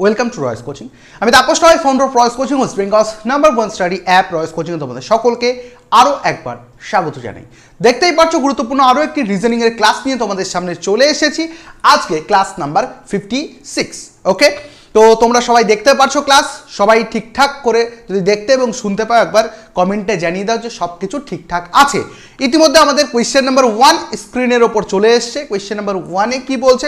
Welcome to Roy's coaching. আমি Tapas Roy, founder of Roy's coaching, West Bengal's #1 study app Roy's coaching. তোমাদের সকলকে আরও একবার স্বাগত জানাই। দেখতেই পাচ্ছ গুরুত্বপূর্ণ আরও একটি রিজনিংয়ের ক্লাস নিয়ে তোমাদের সামনে চলে এসেছি। আজকে ক্লাস নাম্বার 56। ওকে, তো তোমরা সবাই দেখতে পাচ্ছো ক্লাস, সবাই ঠিকঠাক করে যদি দেখতে এবং শুনতে পাও একবার কমেন্টে জানিয়ে দাও যে সব কিছু ঠিকঠাক আছে। ইতিমধ্যে আমাদের কোয়েশ্চেন নাম্বার 1 স্ক্রিনের ওপর চলে এসছে। কোয়েশ্চেন নাম্বার 1-এ কি বলছে?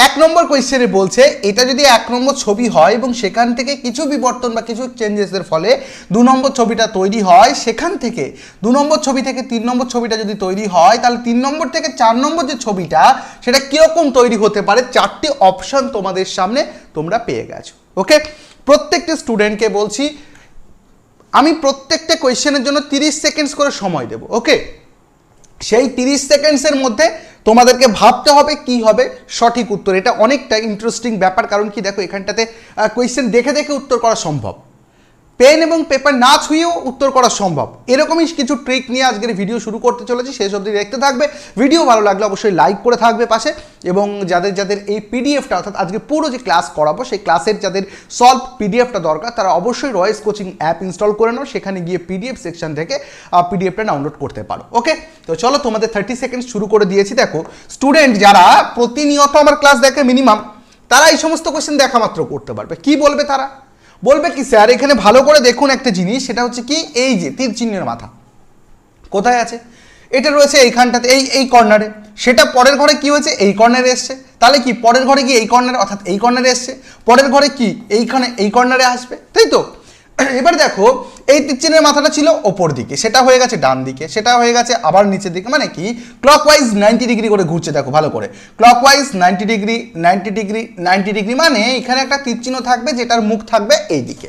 1 নম্বর কোয়েশ্চেনে বলছে এটা যদি 1 নম্বর ছবি হয় এবং সেখান থেকে কিছু বিবর্তন বা কিছু চেঞ্জেসের ফলে 2 নম্বর ছবিটা তৈরি হয়, সেখান থেকে 2 নম্বর ছবি থেকে 3 নম্বর ছবিটা যদি তৈরি হয়, তাহলে 3 নম্বর থেকে 4 নম্বর যে ছবিটা সেটা কীরকম তৈরি হতে পারে, 4টি অপশান তোমাদের সামনে তোমরা পেয়ে গেছো। ওকে, প্রত্যেকটা স্টুডেন্টকে বলছি আমি প্রত্যেকটা কোয়েশ্চেনের জন্য 30 সেকেন্ডস করে সময় দেবো। ওকে, সেই 30 সেকেন্ডসের মধ্যে তোমাদেরকে ভাবতে হবে কি হবে সঠিক উত্তর। এটা অনেকটা ইন্টারেস্টিং ব্যাপার, কারণ কি দেখো এখানটাতে কোয়েশ্চেন দেখে দেখে উত্তর করা সম্ভব, পেন এবং পেপার না ছুঁয়েও উত্তর করা সম্ভব। এরকমই কিছু ট্রিক নিয়ে আজকের ভিডিও শুরু করতে চলেছি, শেষ অবধি দেখতে থাকবে। ভিডিও ভালো লাগলে অবশ্যই লাইক করে থাকবে পাশে, এবং যাদের যাদের এই পিডিএফটা অর্থাৎ আজকে পুরো যে ক্লাস করাবো সেই ক্লাসের যাদের সলভ পিডিএফটা দরকার তারা অবশ্যই রয়েস কোচিং অ্যাপ ইনস্টল করে নাও, সেখানে গিয়ে পিডিএফ সেকশন থেকে পিডিএফটা ডাউনলোড করতে পারো। ওকে, তো চলো তোমাদের 30 সেকেন্ড শুরু করে দিয়েছি। দেখো স্টুডেন্ট যারা প্রতিনিয়ত আমার ক্লাস দেখে মিনিমাম, তারা এই সমস্ত কোয়েশ্চেন দেখা মাত্র করতে পারবে। কি বলবে তারা? বলবে কি স্যার এখানে ভালো করে দেখুন একটা জিনিস, সেটা হচ্ছে কি এই যে তীর চিহ্নের মাথা কোথায় আছে, এটা রয়েছে এইখানটাতে, এই কর্নারে। সেটা পরের ঘরে কি হয়েছে, এই কর্নারে এসছে। তাহলে কি পরের ঘরে কি এই কর্নারে অর্থাৎ এই কর্নারে এসছে, পরের ঘরে কি এইখানে এই কর্নারে আসবে, তাই তো? এবার দেখো এই তীর চিহ্নের মাথাটা ছিল ওপর দিকে, সেটা হয়ে গেছে ডান দিকে, সেটা হয়ে গেছে আবার নিচের দিকে, মানে কি ক্লকওয়াইজ 90 ডিগ্রি করে ঘুরছে। দেখো ভালো করে, ক্লকওয়াইজ 90 ডিগ্রি 90 ডিগ্রি 90 ডিগ্রি, মানে এখানে একটা তীর চিহ্ন থাকবে যেটার মুখ থাকবে এই দিকে।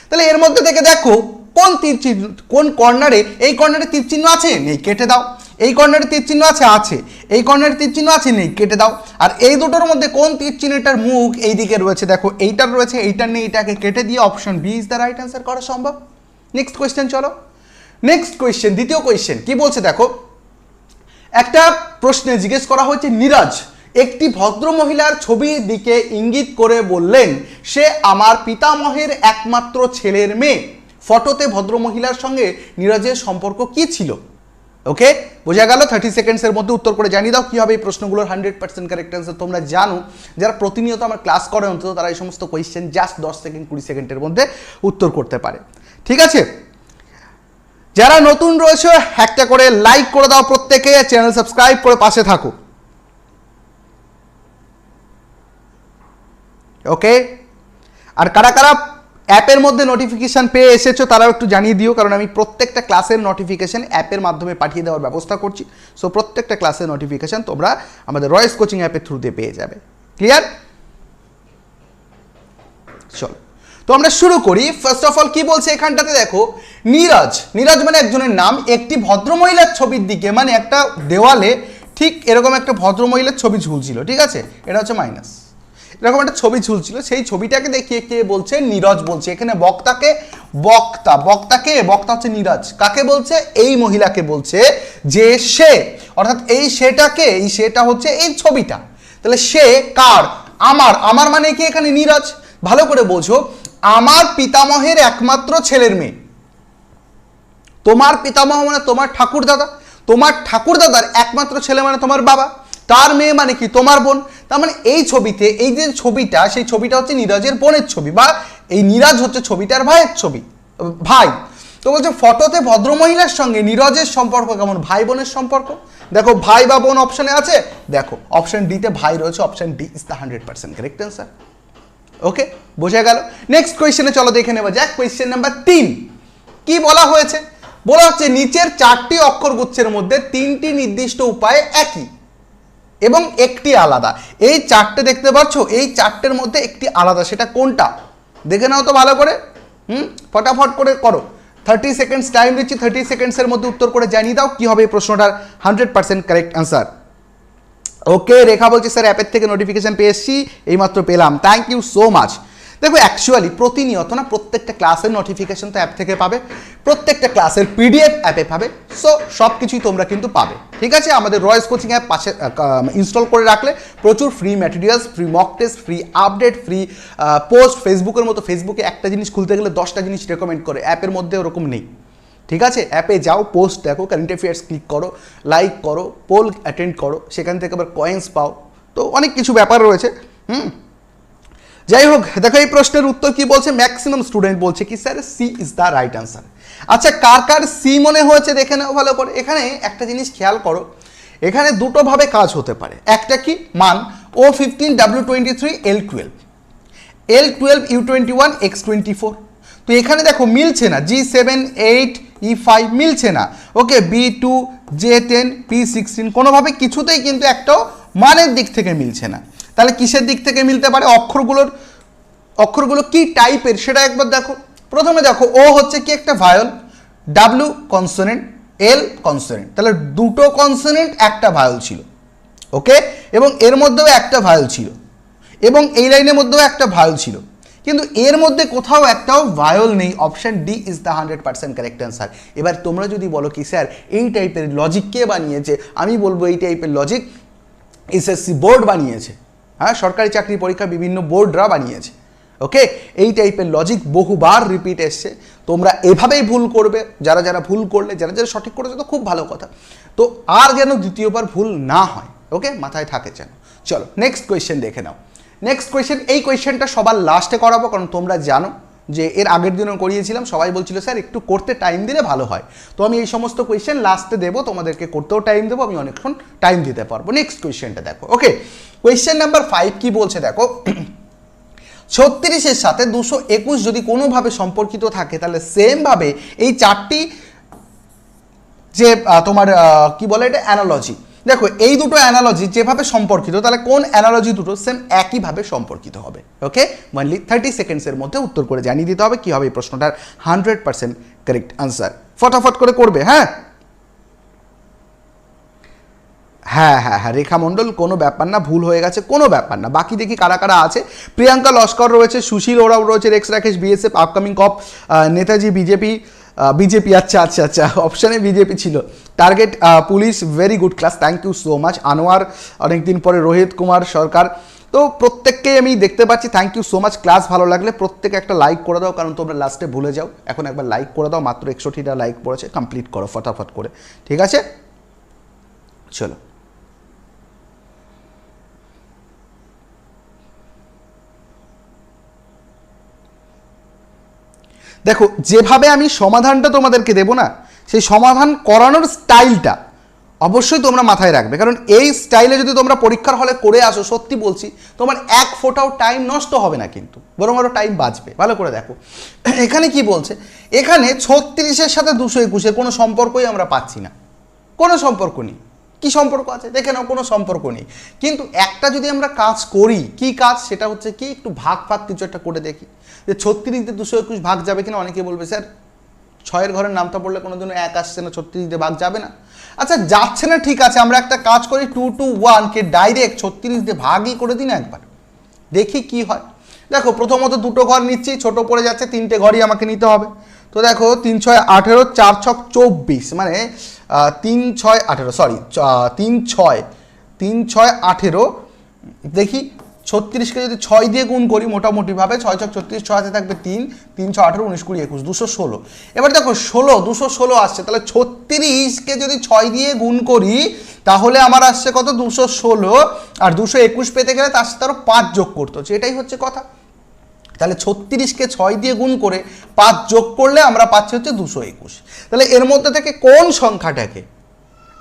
তাহলে এর মধ্যে থেকে দেখো কোন তীর চিহ্ন, কোন কর্নারে, এই কর্নারে তীর চিহ্ন আছে নেই, কেটে দাও। এই কর্নারে তীর চিহ্ন আছে, আছে। এই কর্নারে তীর চিহ্ন আছে, নেই, কেটে দাও। আর এই দুটোর মধ্যে কোন তীর চিহ্নটার মুখ এই দিকে রয়েছে, দেখো এইটার রয়েছে, এইটার নেই, এটাকে কেটে দিয়ে option B is the right answer করা সম্ভব। নেক্সট কোয়েশ্চেন চলো। নেক্সট কোয়েশ্চেন, দ্বিতীয় কোয়েশ্চেন কি বলছে দেখো, একটা প্রশ্নে জিজ্ঞেস করা হয়েছে নীরজ একটি ভদ্র মহিলার ছবির দিকে ইঙ্গিত করে বললেন সে আমার পিতামহের একমাত্র ছেলের মেয়ে। ফটোতে ভদ্র মহিলার সঙ্গে নীরজের সম্পর্ক কি ছিল? ওকে, বোঝা গেল। 30 সেকেন্ডসের মধ্যে উত্তর করে জানিয়ে দাও কী হবে এই প্রশ্নগুলোর 100% কারেক্ট অ্যান্সার। তোমরা জানো যারা প্রতিনিয়ত আমার ক্লাস করে অন্তত তারা এই সমস্ত কোয়েশ্চেন জাস্ট 10 সেকেন্ড 20 সেকেন্ডের মধ্যে উত্তর করতে পারে। ঠিক আছে, যারা নতুন রয়েছে একটা করে লাইক করে দাও, প্রত্যেকে চ্যানেল সাবস্ক্রাইব করে পাশে থাকো। ওকে, আর কারা কারা অ্যাপের মধ্যে নোটিফিকেশান পেয়ে এসেছো তারাও একটু জানিয়ে দিও, কারণ আমি প্রত্যেকটা ক্লাসের নোটিফিকেশান অ্যাপের মাধ্যমে পাঠিয়ে দেওয়ার ব্যবস্থা করছি। সো প্রত্যেকটা ক্লাসের নোটিফিকেশান তোমরা আমাদের রয়েস কোচিং অ্যাপের থ্রুতে পেয়ে যাবে। ক্লিয়ার? চলো তো আমরা শুরু করি। ফার্স্ট অফ অল কি বলছে এখানটাতে দেখো, নীরজ, নীরজ মানে একজনের নাম, একটি ভদ্রমহিলার ছবির দিকে, মানে একটা দেওয়ালে ঠিক এরকম একটা ভদ্রমহিলার ছবি ঝুলছিল। ঠিক আছে, এটা হচ্ছে মাইনাস, এরকম একটা ছবি ঝুলছিল, সেই ছবিটাকে দেখিয়ে কে বলছে? নীরজ বলছে। এখানে বক্তাকে, বক্তা হচ্ছে নীরজ। কাকে বলছে? এই মহিলাকে বলছে যে সে, অর্থাৎ এই সেটাকে, এই সেটা হচ্ছে এই ছবিটা। তাহলে সে কার? আমার মানে কি এখানে নীরজ। ভালো করে বোঝো, আমার পিতামহের একমাত্র ছেলের মেয়ে। তোমার পিতামহ মানে তোমার ঠাকুরদাদা, তোমার ঠাকুরদাদার একমাত্র ছেলে মানে তোমার বাবা, তার মেয়ে মানে কি তোমার বোন। তার মানে এই ছবিতে এই যে ছবিটা, সেই ছবিটা হচ্ছে নীরজের বোনের ছবি, বা এই নীরজ হচ্ছে ছবিটার ভাইয়ের ছবি, ভাই। তো বলছে ফটোতে ভদ্রমহিলার সঙ্গে নীরজের সম্পর্ক কেমন? ভাই বোনের সম্পর্ক। দেখো ভাই বা বোন অপশানে আছে, দেখো অপশান ডিতে ভাই রয়েছে, option D is the 100% correct answer. Okay, বোঝা গেল। নেক্সট কোয়েশ্চেনে চলো দেখে নেওয়া যাক। কোয়েশ্চেন নাম্বার 3 কি বলা হয়েছে? বলা হচ্ছে নিচের 4টি অক্ষরগুচ্ছের মধ্যে 3টি নির্দিষ্ট উপায়ে একই এবং একটি আলাদা। এই 4টে দেখতে পাচ্ছ, এই 4টের মধ্যে একটি আলাদা, সেটা কোনটা? দেখে নাও তো ভালো করে। ফটাফট করে করো। 30 সেকেন্ডস টাইম দিচ্ছি, 30 সেকেন্ডসের মধ্যে উত্তর করে জানিয়ে দাও কি হবে এই প্রশ্নটার 100% কারেক্ট অ্যান্সার। ওকে, রেখা বলছি স্যার অ্যাপের থেকে নোটিফিকেশান পেয়ে এসেছি, এইমাত্র পেলাম, থ্যাংক ইউ সো মাচ। দেখো অ্যাকচুয়ালি প্রতিনিয়ত না প্রত্যেকটা ক্লাসের নোটিফিকেশন তো অ্যাপ থেকে পাবে, প্রত্যেকটা ক্লাসের পিডিএফ অ্যাপে পাবে, সো সব কিছুই তোমরা কিন্তু পাবে। ঠিক আছে, আমাদের রয়েস কোচিং অ্যাপ পাশে ইনস্টল করে রাখলে প্রচুর free materials, free mock test, free update, free post, ফেসবুকের মতো ফেসবুকে একটা জিনিস খুলতে গেলে 10টা জিনিস রেকমেন্ড করে, অ্যাপের মধ্যে ওরকম নেই। ঠিক আছে, অ্যাপে যাও, পোস্ট দেখো, কারেন্ট অ্যাফেয়ার্স ক্লিক করো, লাইক করো, পোল অ্যাটেন্ড করো, সেখান থেকে আবার কয়েন্স পাও, তো অনেক কিছু ব্যাপার রয়েছে। যাই হোক, দেখো এই প্রশ্নের উত্তর কি বলছে, ম্যাক্সিমাম স্টুডেন্ট বলছে কি sir C is the right answer. আচ্ছা, কার কার সি মনে হয়েছে দেখে নাও ভালো করে। এখানে একটা জিনিস খেয়াল করো, এখানে দুটোভাবে কাজ হতে পারে। একটা কি মান O15 W23 L12, L12 U21 X24, তো এখানে দেখো মিলছে না, G7 8 E5 মিলছে না, ওকে B2 J10 P16 কোনোভাবে কিছুতেই কিন্তু একটাও মানের দিক থেকে মিলছে না। তাহলে কিসের দিক থেকে মিলতে পারে, অক্ষরগুলো কি টাইপের সেটা একবার দেখো। প্রথমে দেখো ও হচ্ছে কি একটা ভায়োল, ডাব্লিউ কনসোনেন্ট, এল কনসোনেন্ট, তাহলে দুটো কনসোনেন্ট একটা ভায়োল ছিল, ওকে, এবং এর মধ্যেও একটা ভায়োল ছিল, এবং এই লাইনের মধ্যেও একটা ভায়োল ছিল, কিন্তু এর মধ্যে কোথাও একটাও ভায়োল নেই। Option D is the 100% correct answer. এবার তোমরা যদি বলো কি স্যার এই টাইপের লজিক কে বানিয়েছে, আমি বলবো এই টাইপের লজিক এসএসসি বোর্ড বানিয়েছে, হ্যাঁ, সরকারি চাকরি পরীক্ষা বিভিন্ন বোর্ডরা বানিয়েছে, ওকে। এই টাইপের লজিক বহুবার রিপিট এসছে, তোমরা এভাবেই ভুল করবে, যারা যারা ভুল করলে, যারা যারা সঠিক করেছে তো খুব ভালো কথা, তো আর যেন দ্বিতীয়বার ভুল না হয়, ওকে, মাথায় থাকে যেন। চলো নেক্সট কোয়েশ্চেন দেখে নাও। নেক্সট কোয়েশ্চেন, এই কোয়েশ্চেনটা সবার লাস্টে করাবো, কারণ তোমরা জানো যে এর আগের দিনও করিয়েছিলাম, সবাই বলছিল স্যার একটু করতে টাইম দিলে ভালো হয়, তো আমি এই সমস্ত কোয়েশ্চেন লাস্টে দেবো, তোমাদেরকে করতেও টাইম দেবো, আমি অনেকক্ষণ টাইম দিতে পারবো। নেক্সট কোয়েশ্চেনটা দেখো, ওকে, কোয়েশ্চেন নাম্বার 5 কি বলছে দেখো, 36-এর সাথে 221 যদি কোনোভাবে সম্পর্কিত থাকে, তাহলে সেমভাবে এই চারটি যে তোমার কি বলে এটা অ্যানালজি, দেখো এই দুটো অ্যানালজি যেভাবে সম্পর্কিত, তাহলে কোন অ্যানালজি দুটো সেম একইভাবে সম্পর্কিত হবে, ওকে। অনলি 30 সেকেন্ডসের মধ্যে উত্তর করে জানিয়ে দিতে হবে কি হবে এই প্রশ্নটার 100% কারেক্ট আনসার। ফটাফট করে করবে, হ্যাঁ হ্যাঁ হ্যাঁ হ্যাঁ, রেখা মণ্ডল কোনো ব্যাপার না, ভুল হয়ে গেছে কোনো ব্যাপার না। বাকি দেখি কারা কারা আছে, প্রিয়াঙ্কা লস্কর রয়েছে, সুশীল ওরাও রয়েছে, Rex Rakesh BSF, upcoming cop, Netaji BJP, আচ্ছা আচ্ছা আচ্ছা, অপশানে বিজেপি ছিল, target police, very good class, thank you so much. Anwar অনেকদিন পরে, রোহিত কুমার সরকার, তো প্রত্যেককেই আমি দেখতে পাচ্ছি, thank you so much. Class ভালো লাগলে প্রত্যেকে একটা লাইক করে দাও, কারণ তোমরা লাস্টে ভুলে যাও, এখন একবার লাইক করে দাও, মাত্র 61টা লাইক পড়েছে, কমপ্লিট করো ফটাফট করে, ঠিক আছে। চলো দেখো, যেভাবে আমি সমাধানটা তোমাদেরকে দেবো না, সেই সমাধান করানোর স্টাইলটা অবশ্যই তোমরা মাথায় রাখবে, কারণ এই স্টাইলে যদি তোমরা পরীক্ষার হলে করে আসো, সত্যি বলছি তোমার এক ফোঁটাও টাইম নষ্ট হবে না, কিন্তু বরং আরও টাইম বাঁচবে। ভালো করে দেখো এখানে কি বলছে, এখানে 36-এর সাথে 221-এর কোনো সম্পর্কই আমরা পাচ্ছি না, কোনো সম্পর্ক নেই। কি সম্পর্ক আছে দেখে নাও, কোনো সম্পর্ক নেই। কিন্তু একটা যদি আমরা কাজ করি, কি কাজ, সেটা হচ্ছে কি একটু ভাগ কিছু একটা করে দেখি, যে 36 দিয়ে 221 ভাগ যাবে কিনা। অনেকে বলবে স্যার 6-এর ঘরের নামটা পড়লে কোনোদিনও 1 আসছে না, 36 দিয়ে ভাগ যাবে না। আচ্ছা যাচ্ছে না, ঠিক আছে, আমরা একটা কাজ করি, 2 to 1 কে ডাইরেক্ট 36 দিয়ে ভাগই করে দিন একবার, দেখি কি হয়। দেখো প্রথমত দুটো ঘর নিচ্ছি, ছোট পড়ে যাচ্ছে, 3টে ঘরই আমাকে নিতে হবে। তো দেখো 3 6 18, 4 6 24, মানে 3 6 18, সরি 3 6 18, দেখি 36কে যদি 6 দিয়ে গুণ করি মোটামুটিভাবে, 6 6 36, 6 হাতে থাকবে 3, 3 6 18 19 20 21 216। এবার দেখো 216 আসছে, তাহলে 36কে যদি 6 দিয়ে গুণ করি তাহলে আমার আসছে কত, 216, আর 221 পেতে গেলে তার সাথে আরও 5 যোগ করতে হচ্ছে, এটাই হচ্ছে কথা। তাহলে 36কে 6 দিয়ে গুণ করে 5 যোগ করলে আমরা পাচ্ছি হচ্ছে 221। তাহলে এর মধ্যে থেকে কোন সংখ্যাটাকে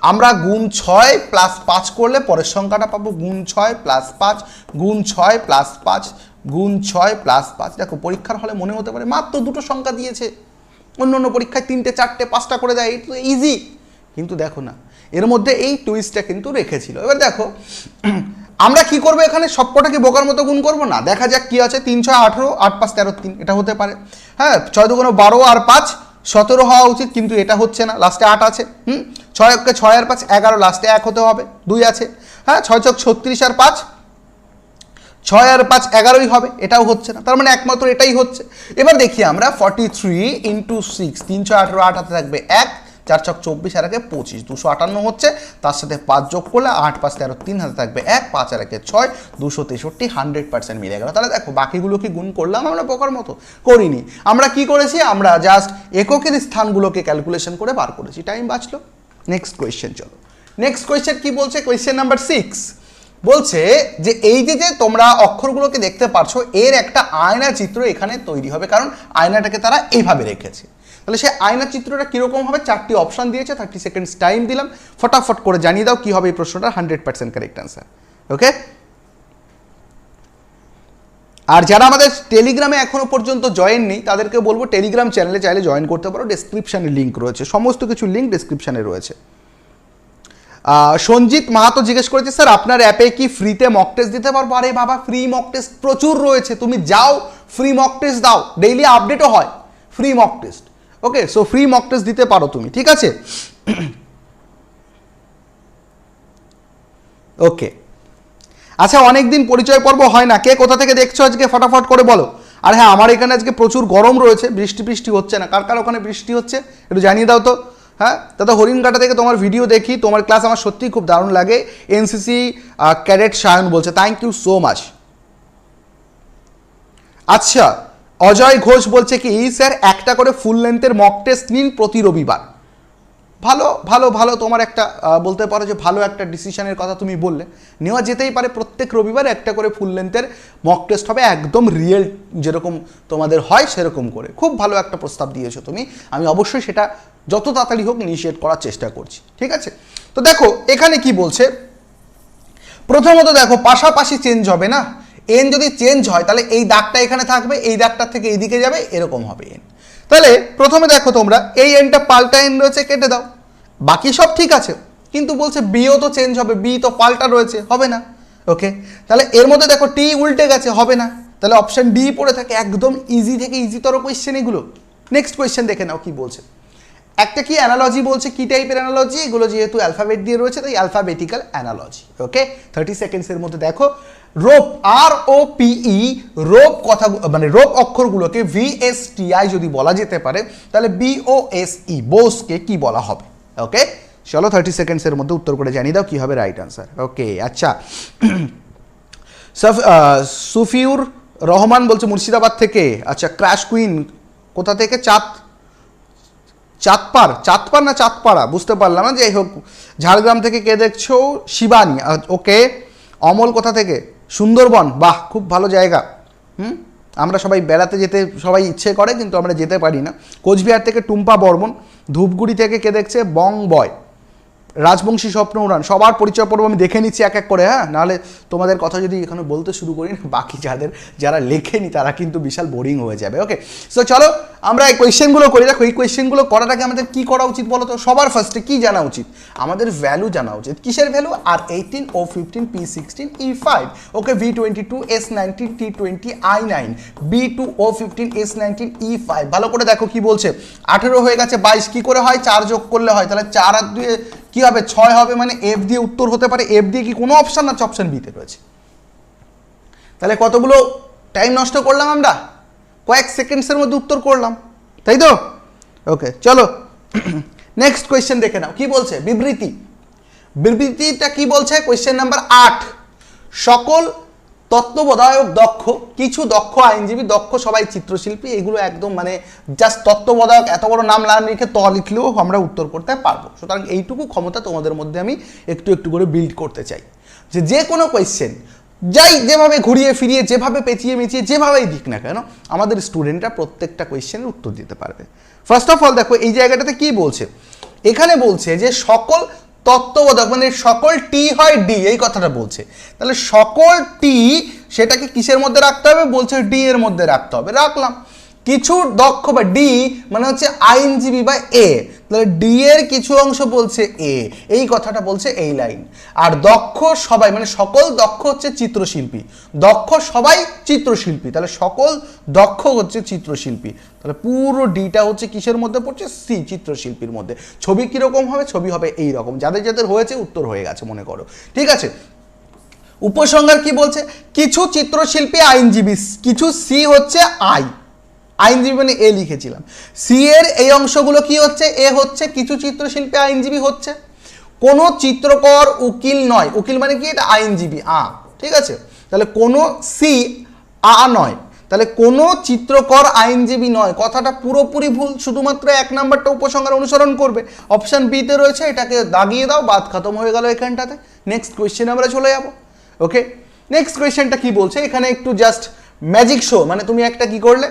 আমরা গুণ 6 প্লাস 5 করলে পরের সংখ্যাটা পাবো, গুণ 6 প্লাস 5, গুণ 6 প্লাস 5, গুণ 6 প্লাস 5। দেখো পরীক্ষার হলে মনে হতে পারে মাত্র দুটো সংখ্যা দিয়েছে, অন্য অন্য পরীক্ষায় 3টে 4টে 5টা করে দেয়, এটা তো ইজি, কিন্তু দেখো না এর মধ্যে এই টুইস্টটা কিন্তু রেখেছিল। এবার দেখো আমরা কি করবো, এখানে সবকটাকে বোকার মতো গুণ করবো না, দেখা যাক কি আছে। 3 6 18, 8 5 13 3, এটা হতে পারে, হ্যাঁ। 6 2 12 আর 5 17 হওয়া উচিত, কিন্তু এটা হচ্ছে না, লাস্টে 8 আছে। 6 কে 6 আর 5 11, লাস্টে 1 হতে হবে, 2 আছে, হ্যাঁ। 6 6 36 আর 5 6 আর 5 11ই হবে, এটাও হচ্ছে না, তার মানে একমাত্র এটাই হচ্ছে। এবার দেখি আমরা 43 ইন্টু 6, 3 6 18, 8 হাতে থাকবে 1, 4 ছক 24 আর 1 25, 258 হচ্ছে, তার সাথে 5 যোগ করলে 8 5 13, 3 হাতে থাকবে 1, 5 আর 1 6, 263, 100% মিলে গেল। তাহলে দেখো বাকিগুলো কি গুণ করলাম আমরা পোকার মতো? করিনি। আমরা কি করেছি? আমরা জাস্ট এককের স্থানগুলোকে ক্যালকুলেশন করে বার করেছি, টাইম বাঁচলো। নেক্সট কোয়েশ্চেন চলো। নেক্সট কোয়েশ্চেন কি বলছে? কোয়েশ্চেন নাম্বার 6 বলছে যে এই যে তোমরা অক্ষরগুলোকে দেখতে পারছো, এর একটা আয়না চিত্র এখানে তৈরি হবে, কারণ আয়নাটাকে তারা এইভাবে রেখেছে। তাহলে সেই আয়না চিত্রটা কিরকম হবে? 4টি অপশন দিয়েছে, 30 সেকেন্ডস টাইম দিলাম, ফটাফট করে জানিয়ে দাও কি হবে এই প্রশ্নটার 100% কারেক্ট অ্যান্সার। ওকে, আর যারা আমাদের টেলিগ্রামে এখনো পর্যন্ত জয়েন নেই তাদেরকে বলবো টেলিগ্রাম চ্যানেলে চাইলে জয়েন করতে পারো, ডেসক্রিপশনে লিঙ্ক রয়েছে, সমস্ত কিছু লিঙ্ক ডেসক্রিপশনে রয়েছে। সঞ্জিত মাহাতো জিজ্ঞেস করেছে স্যার আপনার অ্যাপে কি ফ্রিতে মক টেস্ট দিতে পারবো? আরে বাবা, ফ্রি মক টেস্ট প্রচুর রয়েছে, তুমি যাও ফ্রি মক টেস্ট দাও, ডেইলি আপডেটও হয় ফ্রি মক টেস্ট। ওকে, সো ফ্রি মক টেস্ট দিতে পারো তুমি, ঠিক আছে? ওকে, আচ্ছা, অনেকদিন পরিচয় পর্ব হয় না, কে কোথা থেকে দেখছো আজকে ফটাফট করে বলো। আর হ্যাঁ, আমার এখানে আজকে প্রচুর গরম রয়েছে, বৃষ্টি হচ্ছে না, কার কার ওখানে বৃষ্টি হচ্ছে একটু জানিয়ে দাও তো। হ্যাঁ দাদা, হরিণঘাটা থেকে তোমার ভিডিও দেখি, তোমার ক্লাস আমার সত্যিই খুব দারুণ লাগে। এনসিসি ক্যাডেট সায়ন বলছে থ্যাংক ইউ সো মাচ। আচ্ছা, অজয় ঘোষ বলছে কি স্যার একটা করে ফুল লেন্থের মক টেস্ট নিন প্রতি রবিবার। ভালো ভালো ভালো, তোমার একটা বলতে পারো যে ভালো একটা ডিসিশনের কথা তুমি বললে, নেওয়া যেতেই পারে। প্রত্যেক রবিবার একটা করে ফুল লেন্থের মক টেস্ট হবে, একদম রিয়েল যেরকম তোমাদের হয় সেরকম করে। খুব ভালো একটা প্রস্তাব দিয়েছো তুমি, আমি অবশ্যই সেটা যত তাড়াতাড়ি হোক ইনিশিয়েট করার চেষ্টা করছি, ঠিক আছে? তো দেখো এখানে কি বলছে, প্রথমত দেখো পাশাপাশি চেঞ্জ হবে না, এন যদি চেঞ্জ হয় তাহলে এই দাগটা এখানে থাকবে, এই দাগটা থেকে এইদিকে যাবে, এরকম হবে এন। তাহলে প্রথমে দেখো তোমরা এই এনটা পাল্টা এন রয়েছে, কেটে দাও, বাকি সব ঠিক আছে। কিন্তু বলছে বিও তো চেঞ্জ হবে, বি তো পাল্টা রয়েছে, হবে না। ওকে, তাহলে এর মধ্যে দেখো টি উল্টে গেছে, হবে না। তাহলে অপশন ডি পড়ে থাকে, একদম ইজি থেকে ইজিতর কোয়েশ্চেন এগুলো। নেক্সট কোয়েশ্চেন দেখে নাও কি বলছে। একটা কি অ্যানালজি বলছে, কি টাইপের অ্যানালজি এগুলো, যেহেতু অ্যালফাবেট দিয়ে রয়েছে তাই অ্যালফাবেটিক্যাল অ্যানালজি। ওকে, 30 সেকেন্ডসের মধ্যে দেখো রোপ, আর ও পিই, রোপ কথা মানে রোপ অক্ষরগুলোকে ভিএসটিআই যদি বলা যেতে পারে তাহলে বিওএসই, বোসকে কি বলা হবে? ওকে, চলো 30 সেকেন্ডসের মধ্যে উত্তর করে জানিয়ে দাও কি হবে রাইট আনসার। ওকে, আচ্ছা, সুফিউর রহমান বলছে মুর্শিদাবাদ থেকে। আচ্ছা, ক্র্যাশ কুইন কোথা থেকে? চাঁদপাড় না চাঁদপাড়া, বুঝতে পারলাম না, যাই হোক। ঝাড়গ্রাম থেকে কে দেখছো? শিবানী। ওকে, অমল কোথা থেকে? সুন্দরবন, বাহ খুব ভালো জায়গা। আমরা সবাই বেড়াতে যেতে সবাই ইচ্ছে করে কিন্তু আমরা যেতে পারি না। কোচবিহার থেকে টুম্পা বর্মন। ধূপগুড়ি থেকে কে দেখছে? বং বয়। রাজবংশী স্বপ্ন উড়ান। সবার পরিচয় পর্ব আমি দেখে নিচ্ছি এক এক করে, হ্যাঁ, নাহলে তোমাদের কথা যদি এখানে বলতে শুরু করি না, বাকি যারা লেখেনি তারা কিন্তু বিশাল বোরিং হয়ে যাবে। ওকে, সো চলো আমরা এই কোয়েশ্চেনগুলো করি। দেখো এই কোয়েশ্চেনগুলো করার আগে আমাদের কি করা উচিত বলো তো? সবার ফার্স্টে কি জানা উচিত? আমাদের ভ্যালু জানা উচিত। কিসের value? R18, O15, P16, E5, ওকে, V22, S19, T20, I9, B2, O15, S19, E5। ভালো করে দেখো কি বলছে। 18 হয়ে গেছে, 22 কি করে হয়? 4 যোগ করলে হয়, তাহলে 4 আর 2 কি হবে? 6 হবে, মানে এফ দিয়ে উত্তর হতে পারে। এফ দিয়ে কি কোনো অপশন আছে? অপশন বিতে রয়েছে। তাহলে কতগুলো টাইম নষ্ট করলাম আমরা? কয়েক সেকেন্ডসের মধ্যে উত্তর করলাম, তাই তো? ওকে, চলো নেক্সট কোয়েশ্চেন দেখে নাও কি বলছে। বিবৃতিটা কি বলছে? কোয়েশ্চেন নাম্বার 8, সকল তত্ত্ববোধায়ক দক্ষ, কিছু দক্ষ আইনজীবী, দক্ষ সবাই চিত্রশিল্পী, এগুলো একদম মানে জাস্ট তত্ত্ববোধায়ক এত বড় নাম না লিখে ত লিখলেও আমরা উত্তর করতে পারবো। সুতরাং এইটুকু ক্ষমতা তোমাদের মধ্যে আমি একটু একটু করে বিল্ড করতে চাই, যে কোনো কোয়েশ্চেন যাই যেভাবে ঘুরিয়ে ফিরিয়ে, যেভাবে পেঁচিয়ে মেচিয়ে, যেভাবেই দিক না কেন, আমাদের স্টুডেন্টরা প্রত্যেকটা কোয়েশ্চেনের উত্তর দিতে পারবে। ফার্স্ট অফ অল দেখো এই জায়গাটাতে কি বলছে। এখানে বলছে যে সকল তত্ত্ববোধক, মানে সকল টি হয় ডি, এই কথাটা বলছে। তাহলে সকল টি সেটাকে কিসের মধ্যে রাখতে হবে? বলছে ডি এর মধ্যে রাখতে হবে, রাখলাম। কিছু দক্ষ বা ডি মানে হচ্ছে আইনজীবী বা এ, তাহলে ডি এর কিছু অংশ বলছে এ, এই কথাটা বলছে এই লাইন। আর দক্ষ সবাই মানে সকল দক্ষ হচ্ছে চিত্রশিল্পী, দক্ষ সবাই চিত্রশিল্পী, তাহলে সকল দক্ষ হচ্ছে চিত্রশিল্পী। তাহলে পুরো ডিটা হচ্ছে কিসের মধ্যে পড়ছে? সি, চিত্রশিল্পীর মধ্যে। ছবি কিরকম হবে? ছবি হবে এই রকম, যাদের যাদের হয়েছে উত্তর হয়ে গেছে মনে করো, ঠিক আছে? উপসংহার কি বলছে? কিছু চিত্রশিল্পী আইনজীবী, কিছু সি হচ্ছে আইনজীবী মানে এ লিখেছিলাম, সি এর এই অংশগুলো কি হচ্ছে? এ হচ্ছে কিছু চিত্রশিল্পী আইনজীবী হচ্ছে, কোনো চিত্রকর উকিল নয়। উকিল মানে কি? এটা আইনজীবী ঠিক আছে। তাহলে কোনো সি নয়, তাহলে কোনো চিত্রকর আইনজীবী নয়, কথাটা পুরোপুরি ভুল। শুধুমাত্র এক নাম্বারটা উপসংহার অনুসরণ করবে। অপশন বিতে রয়েছে, এটাকে দাগিয়ে দাও, বাদ খতম হয়ে গেল এখানটাতে। নেক্সট কোয়েশ্চেনে আমরা চলে যাব। ওকে, নেক্সট কোয়েশ্চেনটা কি বলছে? এখানে একটু জাস্ট ম্যাজিক শো, মানে তুমি একটা কি করলে,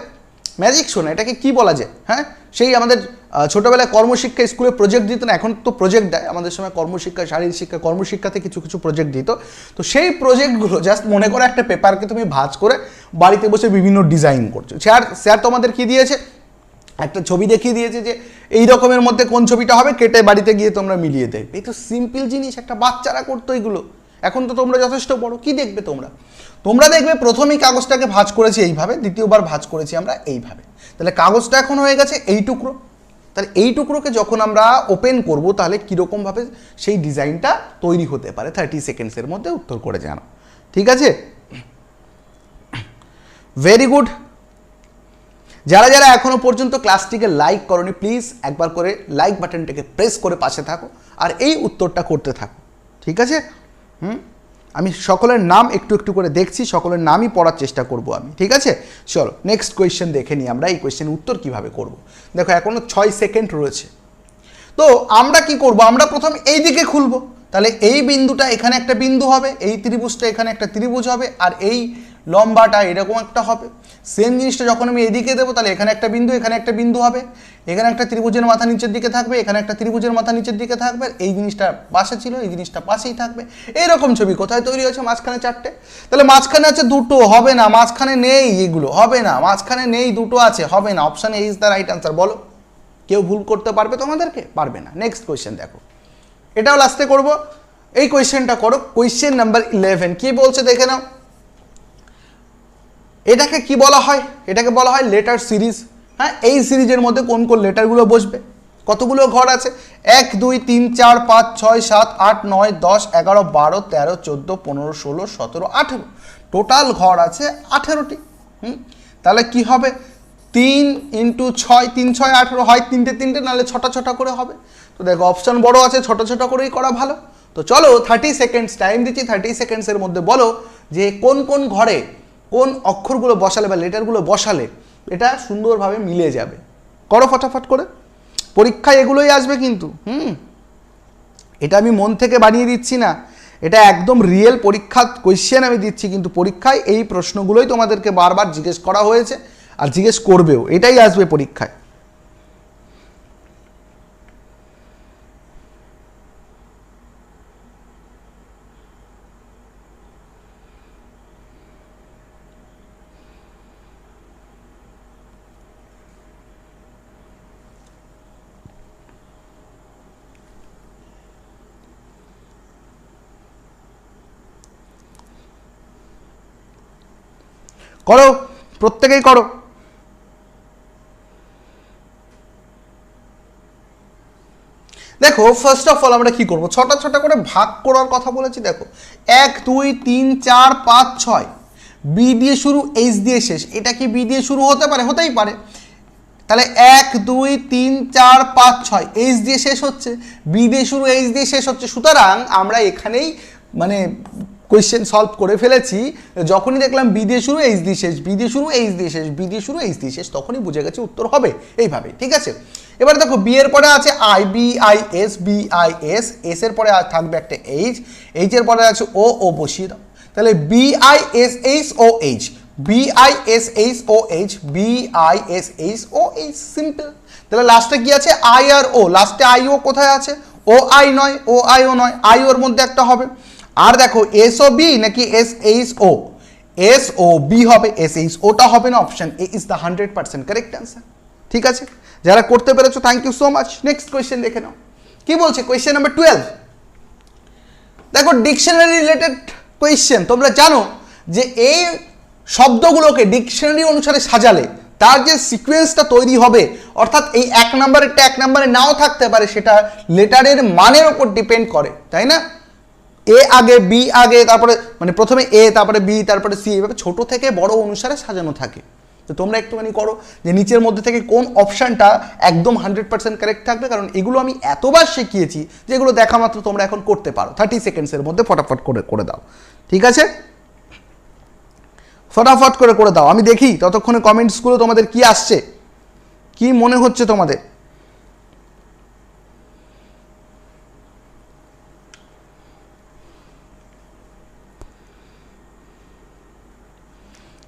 ম্যাজিক শো না, এটাকে কি বলা যায়? হ্যাঁ, সেই আমাদের ছোটবেলায় কর্মশিক্ষা স্কুলে প্রজেক্ট দিত না, এখন তো প্রজেক্ট দেয়, আমাদের সময় কর্মশিক্ষা, শারীরিক শিক্ষা, কর্মশিক্ষাতে কিছু কিছু প্রজেক্ট দিত। তো সেই প্রজেক্টগুলো জাস্ট মনে করো একটা পেপারকে তুমি ভাঁজ করে বাড়িতে বসে বিভিন্ন ডিজাইন করছো। স্যার তোমাদের কি দিয়েছে? একটা ছবি দেখিয়ে দিয়েছে যে এই রকমের মধ্যে কোন ছবিটা হবে, কেটে বাড়িতে গিয়ে তোমরা মিলিয়ে দেবে। এই তো সিম্পল জিনিস, একটা বাচ্চারা করতো এগুলো। এখন তো তোমরা যথেষ্ট বড়, কি দেখবে তোমরা দেখবে প্রথমেই কাগজটাকে ভাঁজ করেছি এইভাবে, দ্বিতীয়বার ভাঁজ করেছি আমরা এইভাবে। তাহলে কাগজটা এখন হয়ে গেছে এই টুকরো। তাহলে এই টুকরোকে যখন আমরা ওপেন করব, তাহলে কীরকমভাবে সেই ডিজাইনটা তৈরি হতে পারে 30 সেকেন্ডসের মধ্যে উত্তর করে জানো। ঠিক আছে, ভেরি গুড। যারা যারা এখনো পর্যন্ত ক্লাসটিকে লাইক করনি, প্লিজ একবার করে লাইক বাটনটাকে প্রেস করে পাশে থাকো আর এই উত্তরটা করতে থাকো। ঠিক আছে, আমি সকলের নাম একটু একটু করে দেখছি, সকলের নামই পড়ার চেষ্টা করব আমি। ঠিক আছে, চলো নেক্সট কোয়েশ্চেন দেখে নিই আমরা এই কোয়েশ্চেনের উত্তর কিভাবে করব। দেখো এখনো 6 সেকেন্ড রয়েছে। তো আমরা কি করব? আমরা প্রথম এই দিকে খুলবো। তাহলে এই বিন্দুটা এখানে একটা বিন্দু হবে, এই ত্রিভুজটা এখানে একটা ত্রিভুজ হবে, আর এই লম্বাটা এরকম একটা হবে। সেম জিনিসটা যখন আমি এদিকে দেবো, তাহলে এখানে একটা বিন্দু, এখানে একটা বিন্দু হবে, এখানে একটা ত্রিভুজের মাথা নিচের দিকে থাকবে, এখানে একটা ত্রিভুজের মাথা নিচের দিকে থাকবে, এই জিনিসটা পাশে ছিল, এই জিনিসটা পাশেই থাকবে। এইরকম ছবি কোথায় তৈরি হয়েছে? মাঝখানে 4টে। তাহলে মাঝখানে আছে দুটো, হবে না, মাঝখানে নেই, এগুলো হবে না, মাঝখানে নেই, দুটো আছে, হবে না। Option A is the right answer. বলো, কেউ ভুল করতে পারবে তোমাদেরকে? পারবে না। নেক্সট কোয়েশ্চেন দেখো, এটাও লাস্টে করব। এই কোয়েশ্চেনটা করো, কোয়েশ্চেন নাম্বার 11। কি বলছে দেখে নাও। এটাকে কি বলা হয়? এটাকে বলা হয় লেটার সিরিজ। হ্যাঁ, এই সিরিজের মধ্যে কোন কোন লেটারগুলো বসবে? কতগুলো ঘর আছে? 1 2 3 4 5 6 7 8 9 10 11 12 13 14 15 16 17 18, টোটাল ঘর আছে 18টি। তাহলে কি হবে? 3 × 6, 3 6 18, হয় 3টে 3টে, নাহলে 6টা 6টা করে হবে। তো দেখো অপশন বড় আছে, ছোট ছোট করেই করা ভালো। তো চলো 30 সেকেন্ডস টাইম দিচ্ছি, 30 সেকেন্ডসের মধ্যে বলো যে কোন কোন ঘরে কোন অক্ষরগুলো বসালে বা লেটারগুলো বসালে এটা সুন্দরভাবে মিলে যাবে। করো ফটাফট করে, পরীক্ষায় এগুলোই আসবে কিন্তু। এটা আমি মন থেকে বানিয়ে দিচ্ছি না, এটা একদম রিয়েল পরীক্ষার কোয়েশ্চেন আমি দিচ্ছি, কিন্তু পরীক্ষায় এই প্রশ্নগুলোই তোমাদেরকে বারবার জিজ্ঞেস করা হয়েছে আর জিজ্ঞেস করবেও, এটাই আসবে পরীক্ষায়। করো, প্রত্যেকেই করো। দেখো ফার্স্ট অফ অল আমরা কি করব? ছটা ছটা করে ভাগ করার কথা বলেছি। দেখো 1 2 3 4 5 6, বি দিয়ে শুরু, এইচ দিয়ে শেষ। এটা কি বি দিয়ে শুরু হতে পারে? হতেই পারে। তাহলে 1 2 3 4 5 6, এইচ দিয়ে শেষ হচ্ছে, বি দিয়ে শুরু, এইচ দিয়ে শেষ হচ্ছে। সুতরাং আমরা এখানেই মানে কোয়েশ্চেন সলভ করে ফেলেছি। যখনই দেখলাম বি দিয়ে শুরু, এইচ দিয়ে শেষ, বি দিয়ে শুরু, এইচ দিয়ে শেষ, বি দিয়ে শুরু, এইচ দিয়ে শেষ, তখনই বুঝে গেছে উত্তর হবে এইভাবে। ঠিক আছে, এবার দেখো বি এর পরে আছে I, B I S, B I S, S এর পরে থাকবে একটা এইচ, এইচ এর পরে আছে ও, ও বসিয়ে দাও। তাহলে B I S H O H, B I S H O H, B I S H O H, simple. তাহলে লাস্টে কি আছে? I R O. লাস্টে আই ও কোথায় আছে? ও আই নয়, ও আই ও নয়, আই ওর মধ্যে একটা হবে। আর দেখো এস ও বি নাকি S H O? S O B হবে, এস এইচ ওটা হবে না। Option A is the 100% correct answer. ঠিক আছে, যারা করতে পেরেছো thank you so much. Next question দেখে নাও কি বলছে। Question number 12। দেখো ডিকশনারি রিলেটেড কোয়েশ্চেন। তোমরা জানো যে এই শব্দগুলোকে ডিকশনারি অনুসারে সাজালে তার যে সিকোয়েন্সটা তৈরি হবে, অর্থাৎ এই 1 নম্বরেরটা 1 নম্বরে নাও থাকতে পারে, সেটা লেটারের মানের ওপর ডিপেন্ড করে, তাই না? এ আগে বি আগে, তারপরে মানে প্রথমে এ তারপরে বি তারপরে সি, এভাবে ছোট থেকে বড় অনুসারে সাজানো থাকে। তো তোমরা একটুখানি করো যে নিচের মধ্যে থেকে কোন অপশানটা একদম 100% কারেক্ট থাকবে, কারণ এগুলো আমি এতবার শিখিয়েছি যেগুলো দেখা মাত্র তোমরা এখন করতে পারো। 30 সেকেন্ডসের মধ্যে ফটাফট করে দাও, ঠিক আছে? ফটাফট করে দাও, আমি দেখি ততক্ষণে কমেন্টসগুলো তোমাদের কি আসছে, কি মনে হচ্ছে তোমাদের।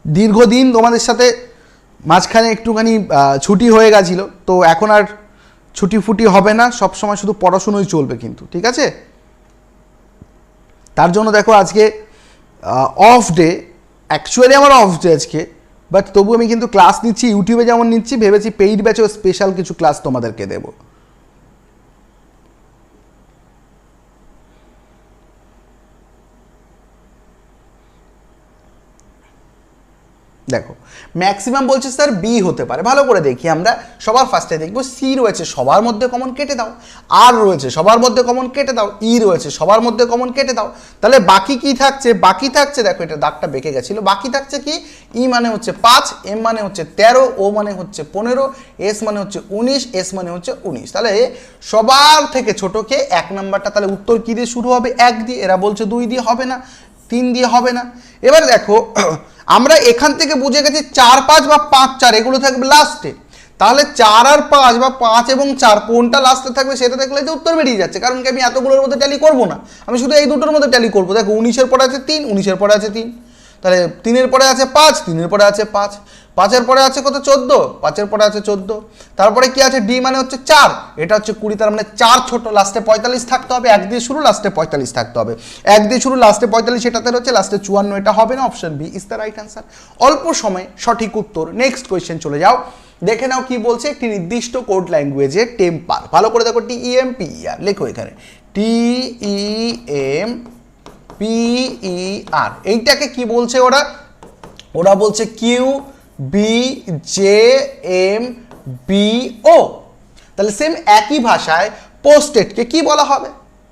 দীর্ঘদিন তোমাদের সাথে মাঝখানে একটুখানি ছুটি হয়ে গেছিল, তো এখন আর ছুটি ফুটি হবে না, সব সময় শুধু পড়াশুনোই চলবে কিন্তু, ঠিক আছে? তার জন্য দেখো আজকে অফ ডে, অ্যাকচুয়ালি আমার অফ ডে আজকে, বাট তবু আমি কিন্তু ক্লাস নিচ্ছি, ইউটিউবে যেমন নিচ্ছি, ভেবেছি পেইড ব্যাচেও স্পেশাল কিছু ক্লাস তোমাদেরকে দেবো। দেখো ম্যাক্সিমাম বলছে স্যার বি হতে পারে, ভালো করে দেখি আমরা। সবার ফার্স্টে দেখবো সি রয়েছে, সবার মধ্যে কমন কেটে দাও। আর রয়েছে, সবার মধ্যে কমন কেটে দাও। ই রয়েছে, সবার মধ্যে কমন কেটে দাও। তাহলে বাকি কি থাকছে? বাকি থাকছে, দেখো এটা দাগটা বেঁকে গেছিল, বাকি থাকছে কি? ই মানে হচ্ছে 5, এম মানে হচ্ছে 13, ও মানে হচ্ছে 15, এস মানে হচ্ছে 19, এস মানে হচ্ছে 19। তাহলে সবার থেকে ছোটকে 1 নাম্বারটা, তাহলে উত্তর কি দিয়ে শুরু হবে? 1 দিয়ে। এরা বলছে 2 দিয়ে হবে না, 3 দিয়ে হবে না। এবার দেখো আমরা এখান থেকে বুঝে গেছি 4, 5 বা 5, 4 এগুলো থাকবে লাস্টে। তাহলে 4 আর 5 বা 5 এবং 4 কোনটা লাস্টে থাকবে সেটা দেখলে তো উত্তর বেরিয়ে যাচ্ছে, কারণ কি আমি এতগুলোর মধ্যে ট্যালি করবো না, আমি শুধু এই দুটোর মধ্যে ট্যালি করবো। দেখো 19-এর পরে আছে 3, 19-এর পরে আছে 3, তাহলে 3-এর পরে আছে 5, 3-এর পরে আছে 5, 5-এর পরে আছে কত? 14, 5-এর পরে আছে 14, তারপরে কি আছে? ডি মানে হচ্ছে 4, এটা হচ্ছে 20, তার মানে 4 ছোট, লাস্টে 45 থাকতে হবে। 1 দিয়ে শুরু, লাস্টে 45 থাকতে হবে। 1 দিয়ে শুরু, লাস্টে 45, এটাতে হচ্ছে লাস্টে 54, এটা হবে না, option B is the right answer. অল্প সময় সঠিক উত্তর। নেক্সট কোয়েশ্চেন চলে যাও, দেখে নাও কি বলছে। একটি নির্দিষ্ট কোড ল্যাঙ্গুয়েজে টেম্পার, ভালো করে দেখো, TEMPER লেখো এখানে, TEMPER, এইটাকে কি বলছে ওরা? ওরা বলছে QBJMBO। তাহলে সেম একই ভাষায় পোস্টেডকে কি বলা হবে?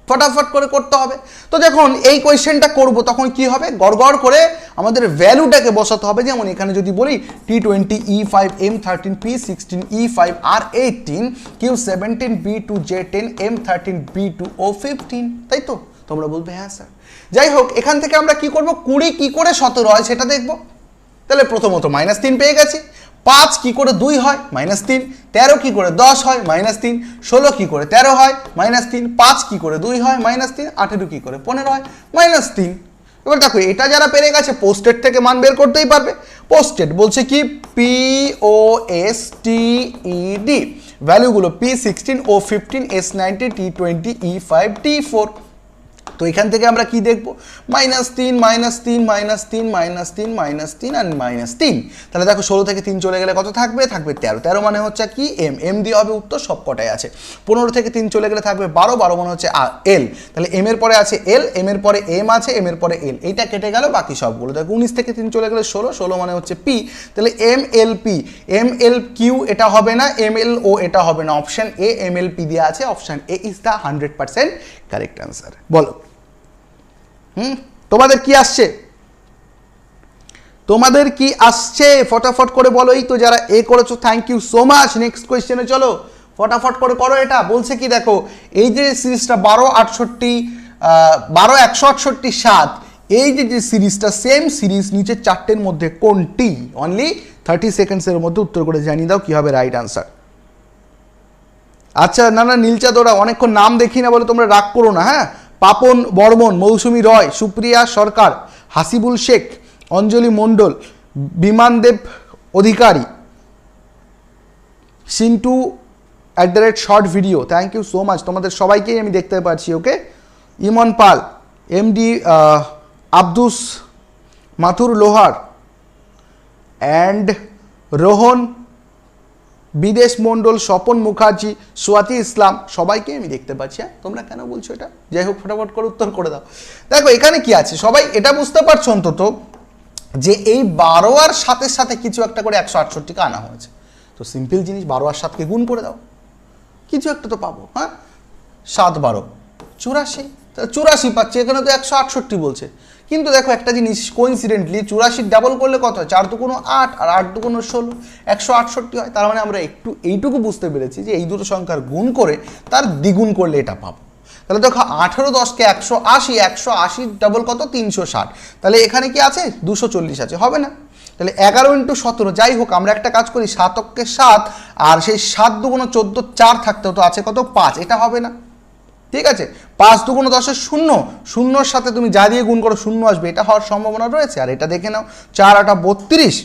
ফটাফট করে করতে হবে। তো যখন এই কোয়েশ্চেনটা করব তখন কি হবে? গড়গড় করে আমাদের ভ্যালুটাকে বসাতে হবে। যেমন এখানে যদি বলি T20E5 M13 P16 E5 R18 Q17 B2 J10 M13 B2 O15, তাই তো? তোমরা বলবে হ্যাঁ স্যার। যাই হোক, এখান থেকে আমরা কি করব? 20 কি করে 17 হয় সেটা দেখব। তাহলে প্রথমত -3 পেয়ে গেছি। 5 কি করে 2 হয়? -3। 13 কি করে 10 হয়? -3। 16 কি করে 13 হয়? -3। 5 কি করে 2 হয়? -3। 18 কি করে 15 হয়? -3। এবার দেখো এটা যারা পেরে গেছে পোস্টেড থেকে মান বের করতেই পারবে। পোস্টেড বলছে কি? POSTED, ভ্যালুগুলো P16 O15 S19 T20 E5 T4। তো এখান থেকে আমরা কি দেখব? -3 -3 -3 -3 -3 আর -3। তাহলে দেখো 16 থেকে 3 চলে গেলে কত থাকবে? থাকবে 13। 13 মানে হচ্ছে কি? এম। এম দিয়ে হবে উত্তর, সব কটাই আছে। 15 থেকে 3 চলে গেলে থাকবে 12। 12 মানে হচ্ছে এল। তাহলে এম এর পরে আছে এল, এম এর পরে এম আছে, এম এর পরে এল, এইটা কেটে গেল, বাকি সবগুলো। দেখো 19 থেকে 3 চলে গেলে 16, 16 মানে হচ্ছে পি। তাহলে MLP, MLQ এটা হবে না, MLO এটা হবে না, অপশন এ MLP দিয়ে আছে, option A is the 100% correct answer. বলো তোমাদের কি আসছে? তোমাদের কি আসছে? ফটাফট করে বলো। এই তো যারা এ করেছো, thank you so much. Next কোয়েশ্চেনে চলো, ফটাফট করে করো এটা। বলছে কি দেখো, এই যে সিরিজটা 168 এই যে সিরিজটা, সেম সিরিজ নিচে 4টের মধ্যে কোনটি? অনলি 30 সেকেন্ডসের মধ্যে উত্তর করে জানিয়ে দাও কি হবে রাইট আনসার। আচ্ছা, না নীলচাঁদ, ওরা অনেকক্ষণ নাম দেখি না বলে তোমরা রাগ করো না, হ্যাঁ। পাপন বর্মন, মৌসুমী রয়, সুপ্রিয়া সরকার, হাসিবুল শেখ, অঞ্জলি মণ্ডল, বিমানদেব অধিকারী, সিন্টু @শর্ট video, thank you so much. তোমাদের সবাইকেই আমি দেখতে পাচ্ছি। ওকে, ইমন পাল, MD আব্দুস মাথুর লোহার অ্যান্ড রোহন, বিদেশ মণ্ডল, স্বপন মুখার্জি, সোয়াতি ইসলাম, সবাইকে আমি দেখতে পাচ্ছি। হ্যাঁ, তোমরা কেন বলছো এটা? যাই হোক, ফটাফট করে উত্তর করে দাও। দেখো এখানে কি আছে, সবাই এটা বুঝতে পারছো অন্তত যে এই 12 আর 7-এর সাথে কিছু একটা করে 168কে আনা হয়েছে। তো সিম্পল জিনিস, 12 আর 7কে গুণ করে দাও, কিছু একটা তো পাবো। হ্যাঁ, 7 12 84, 84 পাচ্ছি, এখানে তো 168 বলছে। কিন্তু দেখো একটা জিনিস কোইন্সিডেন্টলি 84 ডাবল করলে কত হয়, 4 দুগুণ 8 আর 8 দুগুণ 16, 168 হয়। তার মানে আমরা একটু এইটুকু বুঝতে পেরেছি যে এই দুটো সংখ্যার গুণ করে তার দ্বিগুণ করলে এটা পাবো। তাহলে দেখো 18 10কে 180, 180 ডাবল কত 360, তাহলে এখানে কি আছে 240 আছে, হবে না। তাহলে 11 × 17, যাই হোক আমরা একটা কাজ করি, 7 অক্ষে 7 আর সেই 7 দুগুণ 14, 4 থাকতে হতো, আছে কত 5, এটা হবে না। ঠিক আছে, 5 দুগুণ 10 শূন্য, শূন্যর সাথে তুমি যা দিয়ে গুণ করো শূন্য আসবে, এটা হওয়ার সম্ভাবনা রয়েছে। আর এটা দেখে নাও 4 8 32,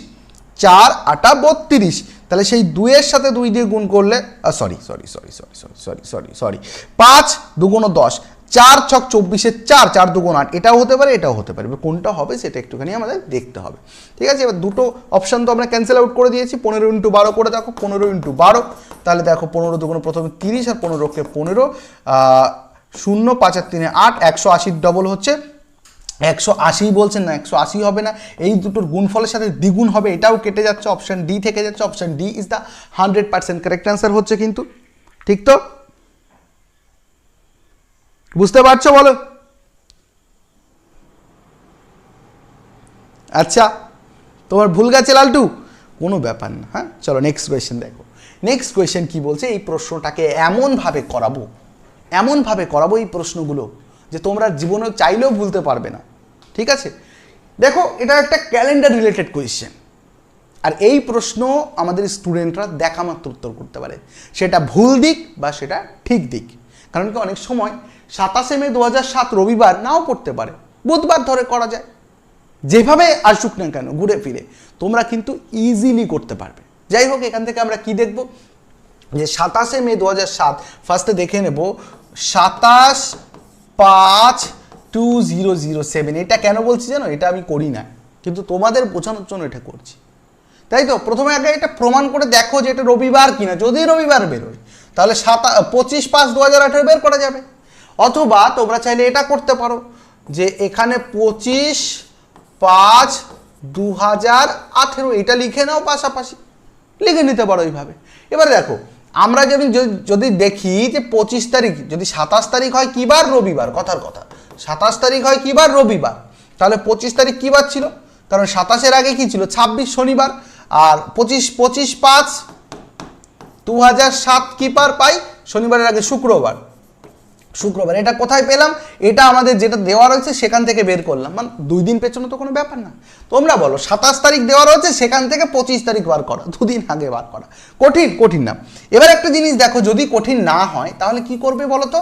4 8 32, তাহলে সেই 2 এর সাথে 2 দিয়ে গুণ করলে সরি 5 দুগুণ 10, 4 ছক 24, 4 4 দুগুণ 8, এটাও হতে পারে এটাও হতে পারে, কোনটা হবে সেটা একটুখানি আমাদের দেখতে হবে। ঠিক আছে, এবার দুটো অপশান তো আমরা ক্যান্সেল আউট করে দিয়েছি। 15 × 12 করে দেখো, 15 × 12, তাহলে দেখো 15 দুগুণ প্রথমে 30 আর 15কে 15, 0 5 আর 3 8, 180 ডবল হচ্ছে 180 বলছেন না, 180 হবে না, এই দুটোর গুণফলের সাথে দ্বিগুণ হবে, এটাও কেটে যাচ্ছে, অপশান ডি থেকে যাচ্ছে। Option D is the 100% correct answer হচ্ছে কিন্তু, ঠিক তো? বুঝতে পারছো বলো? আচ্ছা, তোমার ভুল গেছে লালটু, কোনো ব্যাপার না। হ্যাঁ, চলো নেক্সট কোয়েশ্চেন দেখো। নেক্সট কোয়েশ্চেন কি বলছে, এই প্রশ্নটাকে এমনভাবে করাবো এই প্রশ্নগুলো যে তোমরা জীবনে চাইলেও ভুলতে পারবে না। ঠিক আছে, দেখো এটা একটা ক্যালেন্ডার রিলেটেড কোয়েশ্চেন, আর এই প্রশ্ন আমাদের স্টুডেন্টরা দেখা মাত্র উত্তর করতে পারে, সেটা ভুল দিক বা সেটা ঠিক দিক। কারণ কি অনেক সময় 27 মে 2007 রবিবার নাও পড়তে পারে, বুধবার ধরে করা যায়, যেভাবে আসুক না কেন ঘুরে ফিরে তোমরা কিন্তু ইজিলি করতে পারবে। যাই হোক, এখান থেকে আমরা কি দেখব, যে 27 মে 2007, ফার্স্টে দেখে নেব 27/5/2007। এটা কেন বলছি জানো, এটা আমি করি না, কিন্তু তোমাদের বোঝানোর জন্য এটা করছি, তাই তো। প্রথমে আগে এটা প্রমাণ করে দেখো যে এটা রবিবার কিনা, যদি রবিবার বেরোয় তাহলে 25/5/2018 বের করা যাবে। অথবা তোমরা চাইলে এটা করতে পারো যে এখানে 25/5/2018 এটা লিখে নাও, পাশাপাশি লিখে নিতে পারো এইভাবে। এবারে দেখো আমরা যদি দেখি যে 25 তারিখ যদি 27 তারিখ হয় কি বার, রবিবার, কথার কথা 27 তারিখ হয় কি বার, রবিবার, তাহলে 25 তারিখ কি বার ছিল, কারণ 27-এর আগে কি ছিল 26, শনিবার, আর 25/5/2007 কি বার পাই, শনিবারের আগে শুক্রবার। এটা কোথায় পেলাম, এটা আমাদের যেটা দেওয়া রয়েছে সেখান থেকে বের করলাম, মানে 2 দিন পেছনে তো কোনো ব্যাপার না। তোমরা বলো 27 তারিখ দেওয়া রয়েছে, সেখান থেকে 25 তারিখ বার করা, 2 দিন আগে বার করা, কঠিন না। এবার একটা জিনিস দেখো, যদি কঠিন না হয় তাহলে কি করবে বলো তো,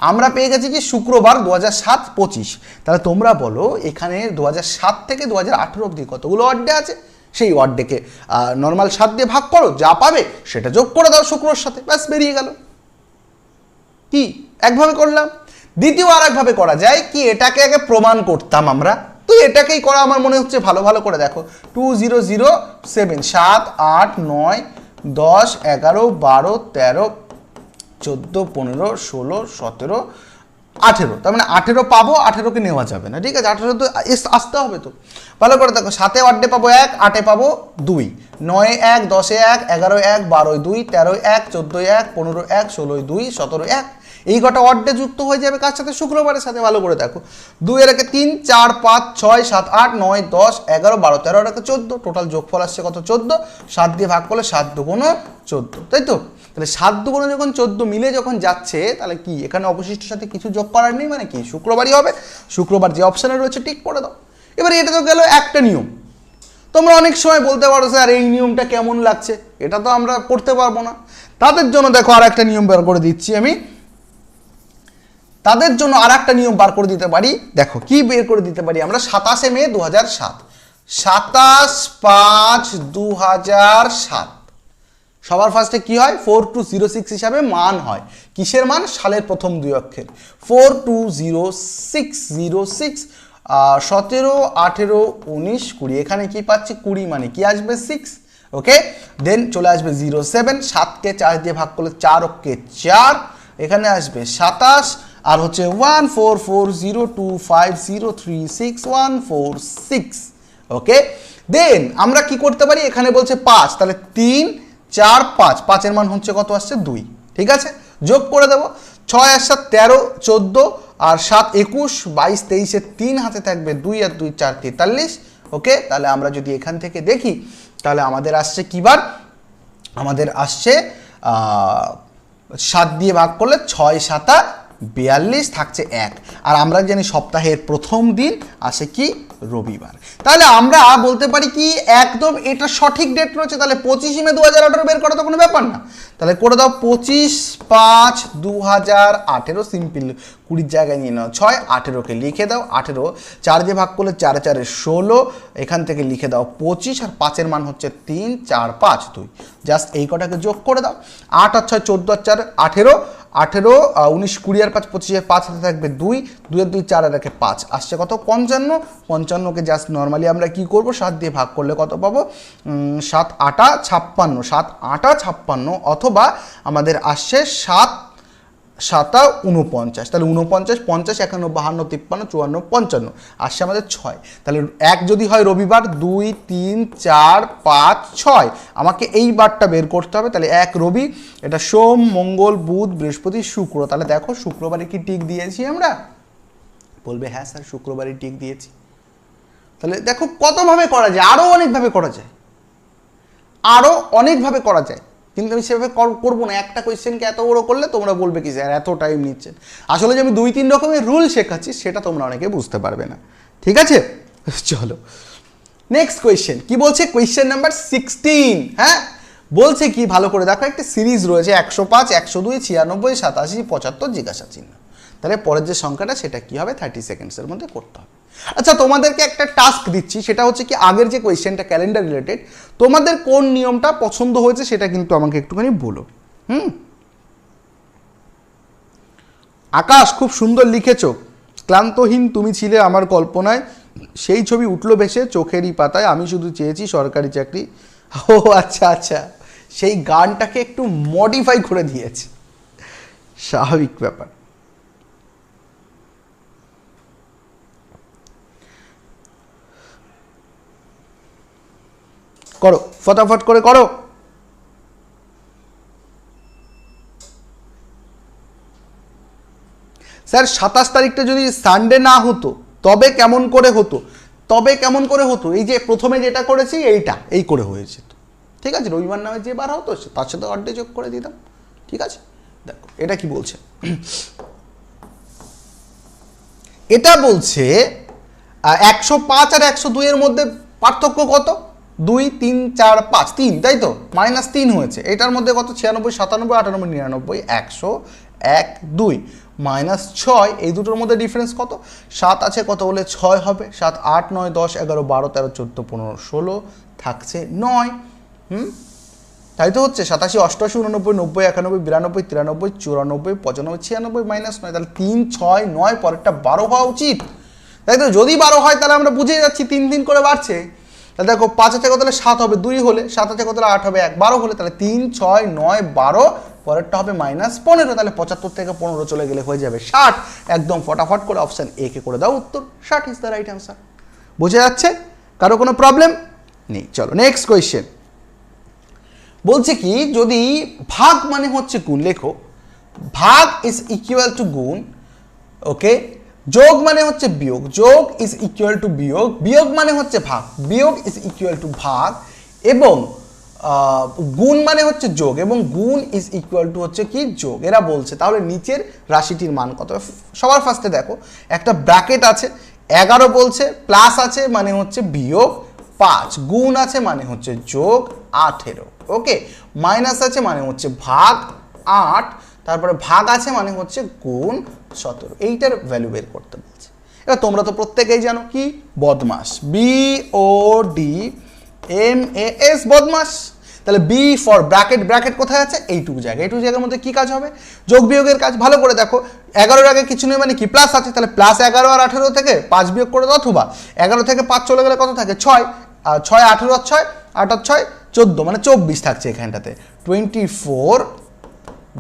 আমরা পেয়ে গেছি কি শুক্রবার 2007 25, তাহলে তোমরা বলো এখানে 2007 থেকে 2018 অবধি কতগুলো ওয়ার্ড ডে আছে, সেই ওয়ার্ড ডেকে নর্মাল 7 দিয়ে ভাগ করো, যা পাবে সেটা যোগ করে দাও শুক্রর সাথে, ব্যাস বেরিয়ে গেল। কি একভাবে করলাম। দ্বিতীয় আর একভাবে করা যায় কি, এটাকে আগে প্রমাণ করতাম আমরা, তো এটাকেই করা আমার মনে হচ্ছে ভালো করে দেখো। 2007, 7 8 9 10 11 12 13 14 15 16 17 18, তার মানে 18 পাবো, 18কে নেওয়া যাবে না, ঠিক আছে, 18 তো আসতে হবে। তো ভালো করে দেখো, 7-এ ওয়ার্ডে পাবো 1, 8-এ পাবো 2, 9-এ 1, 10-এ 1, 11-এ 1, 12-এ 2, 13-এ 1, 14-এ 1, 15-এ 1, 16-এ 2, 17-এ 1, এই কটা ওয়ার্ডে যুক্ত হয়ে যাবে কার সাথে, শুক্রবারের সাথে। ভালো করে দেখো, 2-এর আগে 3, 4 5 6 7 8 9 10 11 12 13 আগে 14, টোটাল যোগফল আসছে কত 14, 7 দিয়ে ভাগ করলে 7 দুগুণ 14, তাই তো। তাহলে 7 দুগুণ যখন 14 মিলে যখন যাচ্ছে, তাহলে কি এখানে অবশিষ্টের সাথে কিছু যোগ করার নেই, মানে কি শুক্রবারই হবে। শুক্রবার যে অপশানে রয়েছে টিক করে দাও। এবার এটা তো গেল একটা নিয়ম। তোমরা অনেক সময় বলতে পারো স্যার এই নিয়মটা কেমন লাগছে, এটা তো আমরা করতে পারবো না। তাদের জন্য দেখো আর একটা নিয়ম বের করে দিচ্ছি আমি, তাদের জন্য আর একটা নিয়ম বার করে দিতে পারি। দেখো কি বের করে দিতে পারি আমরা, 27 মে 2007, 27/5/2007, সবার ফার্স্টে কি হয় 4206 হিসাবে মান হয়, কিসের মান, সালের প্রথম 2 অক্ষর, 420606, 17 18 19 20, এখানে কি পাচ্ছি 20, মানে কি আসবে 6, ওকে। দেন চলে আসবে 07, 7কে 4 দিয়ে ভাগ করলে 4 অক্ষে 4, এখানে আসবে 27, আর হচ্ছে 144025036146, ওকে। দেন আমরা কি করতে পারি, এখানে বলছে 5, তাহলে 3 4 5, 5-এর মান হচ্ছে কত আসছে 2, ঠিক আছে, যোগ করে দেবো। 6 আর 7 13 14, আর 7 21 22 23-এ 3 হাতে থাকবে 2 আর 2 4 43। ওকে, তাহলে আমরা যদি এখান থেকে দেখি তাহলে আমাদের আসছে কি বার, আমাদের আসছে 7 দিয়ে ভাগ করলে 6 7 42 থাকছে 1। আর আমরা জানি সপ্তাহের প্রথম দিন আসে কি রবিবার। তাহলে আমরা বলতে পারি কি একদম এটা সঠিক ডেট রয়েছে। তাহলে 25 মে 2018 বের করা তো কোনো ব্যাপার না। তাহলে করে দাও 25/5/2018, সিম্পল 20 জায়গায় নিয়ে নাও 6, 18কে লিখে দাও। 18 4 দিয়ে ভাগ করলে 4 4 16, এখান থেকে লিখে দাও 25, আর 5-এর মান হচ্ছে 3 4 5 2। জাস্ট এই কটাকে যোগ করে দাও। 8 আর 6 14 আর 4 18, 18 19 20 আর 5 25, 5 হাতে থাকবে 2, 2 আর 2 4 আর 1 5, আসছে কত 55। 55কে জাস্ট নর্মালি আমরা কি করব, 7 দিয়ে ভাগ করলে কত পাবো, 7 8 56, 7 8 56, অথবা আমাদের আসছে 7 7 49। তাহলে 49 50 51 52 53 54 55 আসছে আমাদের 6। তাহলে 1 যদি হয় রবিবার, 2 3 4 5 6, আমাকে এই বারটা বের করতে হবে। তাহলে 1 রবি, এটা সোম মঙ্গল বুধ বৃহস্পতি শুক্র। তাহলে দেখো শুক্রবারে কি টিক দিয়েছি আমরা, বলবে হ্যাঁ স্যার শুক্রবারে টিক দিয়েছি। তাহলে দেখো কতভাবে করা যায়, আরও অনেকভাবে করা যায়, আরও অনেকভাবে করা যায়, কিন্তু আমি সেভাবে করবো না। একটা কোয়েশ্চেনকে এত বড় করলে তোমরা বলবে কি স্যার এত টাইম নিচ্ছেন। আসলে যে আমি 2-3 রকমের রুল শেখাচ্ছি সেটা তোমরা অনেকে বুঝতে পারবে না। ঠিক আছে, চলো নেক্সট কোয়েশ্চেন কি বলছে, কোয়েশ্চেন নাম্বার 16। হ্যাঁ, বলছে কি ভালো করে দেখো, একটা সিরিজ রয়েছে 105 102 96 87 75 জিজ্ঞাসা চিহ্ন। তাহলে পরের যে সংখ্যাটা সেটা কি হবে, 30 সেকেন্ডসের মধ্যে করতে হবে। আচ্ছা, তোমাদেরকে একটা টাস্ক দিচ্ছি, সেটা হচ্ছে কি আগের যে কোয়েশ্চেনটা ক্যালেন্ডার রিলেটেড, তোমাদের কোন নিয়মটা পছন্দ হয়েছে সেটা কিন্তু আমাকে একটুখানি বলো। আকাশ খুব সুন্দর লিখেছো, ক্লান্তহীন তুমি ছিলে আমার কল্পনায়, সেই ছবি উঠলো ভেসে চোখেরই পাতায়, আমি শুধু চেয়েছি সরকারি চাকরি। ও আচ্ছা আচ্ছা, সেই গানটাকে একটু মডিফাই করে দিয়েছে, স্বাভাবিক ব্যাপার। করো ফটাফট করে করো। স্যার 27 তারিখটা যদি সানডে না হতো তবে কেমন করে হতো, তবে কেমন করে হতো, এই যে প্রথমে যেটা করেছি এইটা এই করে হয়েছে তো। ঠিক আছে, রবিবার নামে যে বার হতো তার সাথে অর্ধে যোগ করে দিতাম। ঠিক আছে, দেখো এটা কি বলছে, এটা বলছে 105 আর 102 এর মধ্যে পার্থক্য কত, 2 3 4 5 3, তাই তো, -3 হয়েছে। এটার মধ্যে কত, 96 97 98 99 100 1 2 -6, এই দুটোর মধ্যে ডিফারেন্স কত, 7 আছে কত বলে 6 হবে, 7 8 9 10 11 12 13 14 15 16 থাকছে 9। তাই তো হচ্ছে 87 88 89 90 91 92 93 94 95 96 -9, তাহলে 3 6 9 পরেরটা 12 হওয়া উচিত। তাই তো, যদি 12 হয় তাহলে আমরা বুঝে যাচ্ছি 3 3 করে বাড়ছে। তাহলে দেখো 5 আছে কত হলে 7 হবে, 2 হলে 7 আছে কত হলে 8 হবে, 1 12 হলে, তাহলে 3 6 9 12, পরেরটা হবে -15। তাহলে 75 থেকে 15 চলে গেলে হয়ে যাবে 60। একদম ফটাফট করে অপশান এ কে করে দাও উত্তর, 60 ইজ দ্য রাইট অ্যান্সার। বোঝা যাচ্ছে, কারো কোনো প্রবলেম নেই। চলো নেক্সট কোয়েশ্চেন। বলছে কি যদি ভাগ মানে হচ্ছে গুণ, লেখো ভাগ ইজ ইকুয়াল টু গুণ, ওকে, যোগ মানে হচ্ছে বিয়োগ, যোগ ইজ ইকুয়াল টু বিয়োগ, বিয়োগ মানে হচ্ছে ভাগ, বিয়োগ ইজ ইকুয়াল টু ভাগ, এবং গুণ মানে হচ্ছে যোগ, এবং গুণ ইজ ইকুয়াল টু হচ্ছে কি যোগ। এরা বলছে তাহলে নিচের রাশিটির মান কত। সবার ফার্স্টে দেখো একটা ব্র্যাকেট আছে, 11 বলছে, প্লাস আছে মানে হচ্ছে বিয়োগ 5, গুণ আছে মানে হচ্ছে যোগ 18, ওকে, মাইনাস আছে মানে হচ্ছে ভাগ 8, তারপরে ভাগ আছে মানে হচ্ছে গুণ 17। এইটার ভ্যালু বের করতে বলছে। এবার তোমরা তো প্রত্যেকেই জানো কি বদমাস, BODMAS, বদমাস। তাহলে বি ফর ব্র্যাকেট, ব্র্যাকেট কোথায় আছে, এইটুকু জায়গা, এইটুকু জায়গার মধ্যে কি কাজ হবে, যোগ বিয়োগের কাজ। ভালো করে দেখো 11-এর আগে কিছু নেই মানে কি প্লাস আছে, তাহলে প্লাস 11 আর 18 থেকে 5 বিয়োগ করে দাও, অথবা 11 থেকে 5 চলে গেলে কত থাকে 6, 6 18 আর 6 8 আর 6 14, মানে 24 থাকছে এখানটাতে, 24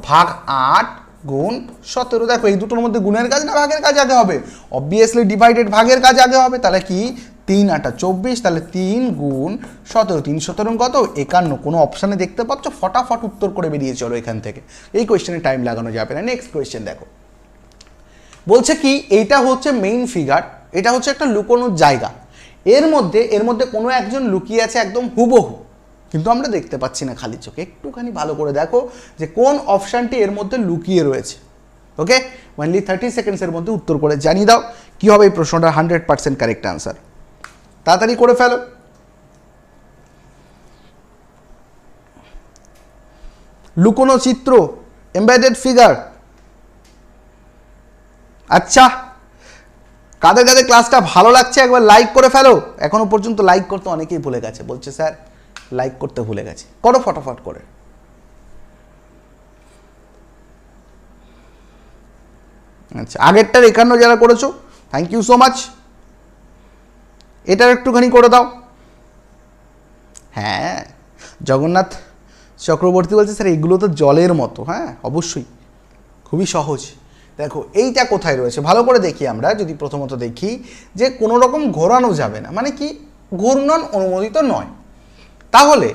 ভাগ 8 গুণ 17। দেখো এই দুটোর মধ্যে গুণের কাজ না ভাগের কাজ আগে হবে, অবভিয়াসলি ডিভাইডেড ভাগের কাজ আগে হবে। তাহলে কি 3 8 24, তাহলে 3 গুণ 17, 3 17 কত 51, কোনো অপশানে দেখতে পাচ্ছ, ফটাফট উত্তর করে বেরিয়ে চলো এখান থেকে, এই কোয়েশ্চেনে টাইম লাগানো যাবে না। নেক্সট কোয়েশ্চেন দেখো, বলছে কি এইটা হচ্ছে মেইন ফিগার, এটা হচ্ছে একটা লুকোনোর জায়গা, এর মধ্যে কোনো একজন লুকিয়ে আছে একদম হুবহু, কিন্তু আমরা দেখতে পাচ্ছি না খালি চোখে। একটুখানি ভালো করে দেখো যে কোন অপশানটি এর মধ্যে লুকিয়ে রয়েছে। ওকে, অনলি 30 সেকেন্ডসের মধ্যে উত্তর করে জানিয়ে দাও কি হবে এই প্রশ্নটার 100% কারেক্ট আনসার। তাড়াতাড়ি করে ফেলো। লুকোনো চিত্র, এমবেডেড ফিগার। আচ্ছা, কাদের কাদের ক্লাসটা ভালো লাগছে একবার লাইক করে ফেলো। এখনো পর্যন্ত লাইক করতে অনেকেই ভুলে গেছে, বলছে স্যার লাইক করতে ভুলে গেছে। করো ফটাফট করে। আচ্ছা, আগেরটার 51 যারা করেছো থ্যাংক ইউ সো মাচ। এটার একটুখানি করে দাও। হ্যাঁ, জগন্নাথ চক্রবর্তী বলছে স্যার এগুলো তো জলের মতো। হ্যাঁ অবশ্যই, খুবই সহজ। দেখো এইটা কোথায় রয়েছে ভালো করে দেখি আমরা। যদি প্রথমত দেখি যে কোনো রকম ঘোরানো যাবে না, মানে কি ঘূর্ণন অনুমোদিত নয়, তাহলে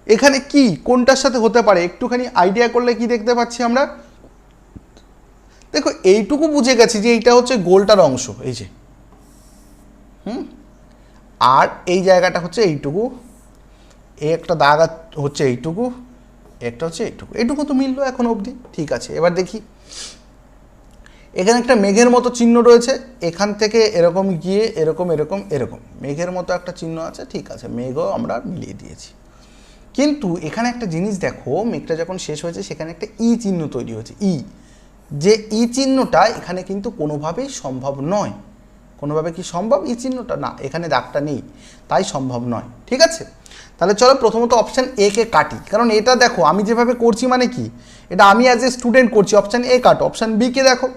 এখানে কি কোনটার সাথে হতে পারে একটুখানি আইডিয়া করলে কি দেখতে পাচ্ছি আমরা। দেখো এইটুকু বুঝে গেছি যে এইটা হচ্ছে গোলটার অংশ, এই যে আর এই জায়গাটা হচ্ছে এইটুকু, এই একটা দাগ হচ্ছে এইটুকু, একটা হচ্ছে এইটুকু, এইটুকু তো মিললো এখন অবধি। ঠিক আছে, এবার দেখি এখানে একটা মেঘের মতো চিহ্ন রয়েছে, এখান থেকে এরকম গিয়ে এরকম এরকম এরকম মেঘের মতো একটা চিহ্ন আছে। ঠিক আছে, মেঘও আমরা মিলিয়ে দিয়েছি, কিন্তু এখানে একটা জিনিস দেখো, মেঘটা যখন শেষ হয়েছে সেখানে একটা ই চিহ্ন তৈরি হয়েছে। যে ই চিহ্নটা এখানে কিন্তু কোনোভাবেই সম্ভব নয়। কোনোভাবে কি সম্ভব ই চিহ্নটা? না, এখানে দাগটা নেই, তাই সম্ভব নয়। ঠিক আছে, তাহলে চলো প্রথমত অপশান এ কে কাটি, কারণ এটা দেখো আমি যেভাবে করছি মানে কি, এটা আমি অ্যাজ এ স্টুডেন্ট করছি। অপশান এ কাটো। অপশান বি কে দেখো,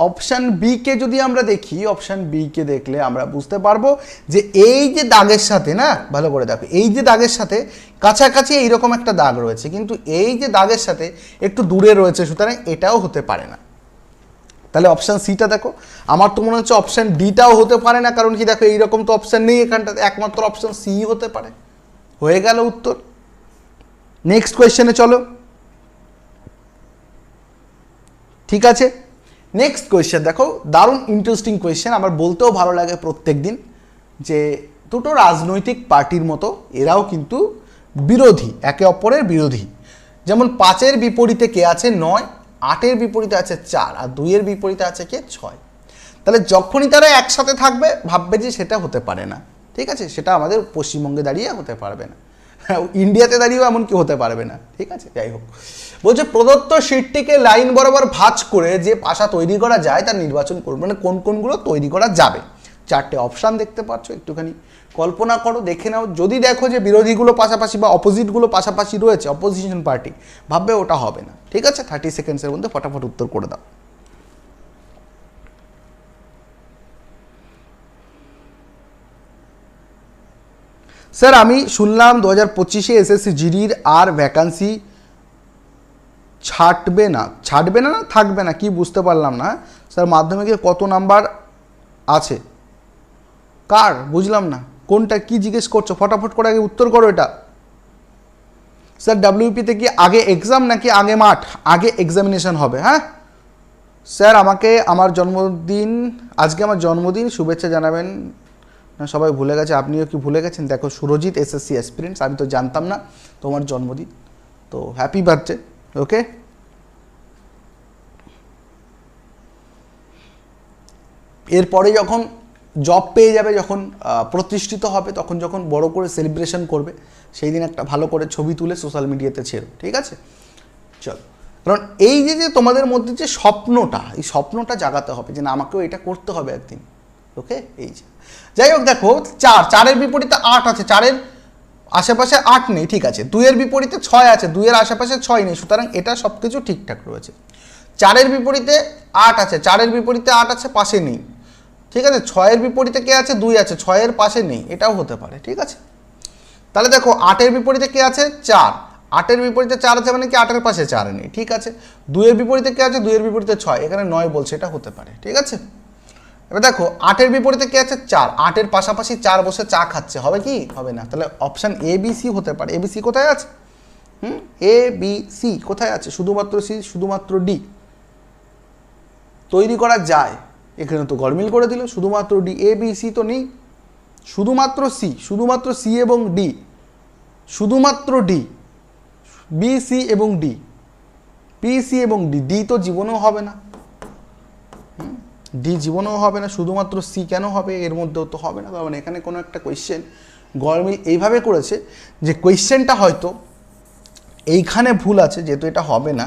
অপশান বি কে যদি আমরা দেখি, অপশান বি কে দেখলে আমরা বুঝতে পারবো যে এই যে দাগের সাথে, না ভালো করে দেখো, এই যে দাগের সাথে কাছাকাছি এইরকম একটা দাগ রয়েছে, কিন্তু এই যে দাগের সাথে একটু দূরে রয়েছে, সুতরাং এটাও হতে পারে না। তাহলে অপশান সিটা দেখো, আমার তো মনে হচ্ছে অপশান ডিটাও হতে পারে না, কারণ কি দেখো এইরকম তো অপশান নেই এখানটাতে, একমাত্র অপশান সি হতে পারে। হয়ে গেল উত্তর। নেক্সট কোয়েশ্চেনে চলো। ঠিক আছে, নেক্সট কোয়েশ্চেন দেখো, দারুণ ইন্টারেস্টিং কোয়েশ্চেন, আমার বলতেও ভালো লাগে প্রত্যেক দিন, যে দুটো রাজনৈতিক পার্টির মতো এরাও কিন্তু বিরোধী, একে অপরের বিরোধী। যেমন 5-এর বিপরীতে কে আছে 9, 8-এর বিপরীতে আছে 4, আর 2-এর বিপরীতে আছে কে 6। তাহলে যখনই তারা একসাথে থাকবে ভাববে যে সেটা হতে পারে না। ঠিক আছে, সেটা আমাদের পশ্চিমবঙ্গে দাঁড়িয়ে হতে পারবে না, ইন্ডিয়াতে দাঁড়িয়েও এমনকি হতে পারবে না। ঠিক আছে, যাই হোক, বলছে প্রদত্ত শীটটিকে লাইন বরাবর ভাঁজ করে যে পাশা তৈরি করা যায় তার নির্বাচন করুন, মানে কোন কোনগুলো তৈরি করা যাবে। 4টে অপশান দেখতে পাচ্ছ, একটুখানি কল্পনা করো, দেখে নাও। যদি দেখো যে বিরোধীগুলো পাশাপাশি বা অপোজিটগুলো পাশাপাশি রয়েছে, অপোজিশন পার্টি, ভাববে ওটা হবে না। ঠিক আছে, 30 সেকেন্ডসের মধ্যে ফটাফট উত্তর করে দাও। স্যার আমি শুনলাম 2025-এ এসএসসি জিডির আর ভ্যাকান্সি ছাড়বে না না থাকবে না, কি বুঝতে পারলাম না। স্যার মাধ্যমিকে কত নাম্বার আছে? কার? বুঝলাম না, কোনটা কি জিজ্ঞেস করছো? ফটাফট করে আগে উত্তর করো এটা। স্যার ডাব্লিউপিতে কি আগে এক্সাম নাকি আগে মাঠ? আগে এক্সামিনেশন হবে। হ্যাঁ স্যার, আমাকে আমার জন্মদিন, আজকে আমার জন্মদিন, শুভেচ্ছা জানাবেন। না সবাই ভুলে গেছে, আপনিও কি ভুলে গেছেন? দেখো সুরজিৎ এসএসসি অ্যাসপিরেন্টস, আমি তো জানতাম না তোমার জন্মদিন, তো হ্যাপি বার্থডে। ওকে, এরপরে যখন জব পেয়ে যাবে, যখন প্রতিষ্ঠিত হবে, তখন যখন বড় করে সেলিব্রেশন করবে, সেই দিন একটা ভালো করে ছবি তুলে সোশ্যাল মিডিয়াতে ছেড়ো। ঠিক আছে, চলো। কারণ এই যে তোমাদের মধ্যে যে স্বপ্নটা, এই স্বপ্নটা জাগাতে হবে যে না আমাকেও এটা করতে হবে একদিন। ওকে, এই যে যাই হোক, দেখো 4-এর বিপরীতে 8 আছে, 4-এর আশেপাশে 8 নেই। ঠিক আছে, 2-এর বিপরীতে 6 আছে, 2-এর আশেপাশে 6 নেই, সুতরাং এটা সব কিছু ঠিকঠাক রয়েছে। 4-এর বিপরীতে 8 আছে, 4-এর বিপরীতে 8 আছে, পাশে নেই। ঠিক আছে, 6-এর বিপরীতে কে আছে? 2 আছে, 6-এর পাশে নেই, এটাও হতে পারে। ঠিক আছে, তাহলে দেখো 8-এর বিপরীতে কে আছে? 4, 8-এর বিপরীতে 4 আছে, মানে কি 8-এর পাশে 4 নেই। ঠিক আছে, 2-এর বিপরীতে কে আছে? 2-এর বিপরীতে 6, এখানে 9 বলছে, এটা হতে পারে। ঠিক আছে, এবার দেখো 8-এর বিপরীতে কে আছে? 4, 8-এর পাশাপাশি 4 বসে চা খাচ্ছে, হবে কি? হবে না। তাহলে অপশান এ বি সি হতে পারে। এ বি সি কোথায় আছে? এ বি সি কোথায় আছে? শুধুমাত্র সি, শুধুমাত্র ডি। তৈরি করা যায়, এখানে তো গরমিল করে দিল, শুধুমাত্র ডি। এ বি সি তো নেই, শুধুমাত্র সি এবং ডি, শুধুমাত্র ডি, বি সি এবং ডি, পি সি এবং ডি। ডি তো জীবনেও হবে না, ডি জীবনেও হবে না, শুধুমাত্র সি কেন হবে, এর মধ্যেও তো হবে না। তার মানে এখানে কোনো একটা কোয়েশ্চেন গরমিল এইভাবে করেছে যে কোয়েশ্চেনটা হয়তো এইখানে ভুল আছে, যেহেতু এটা হবে না,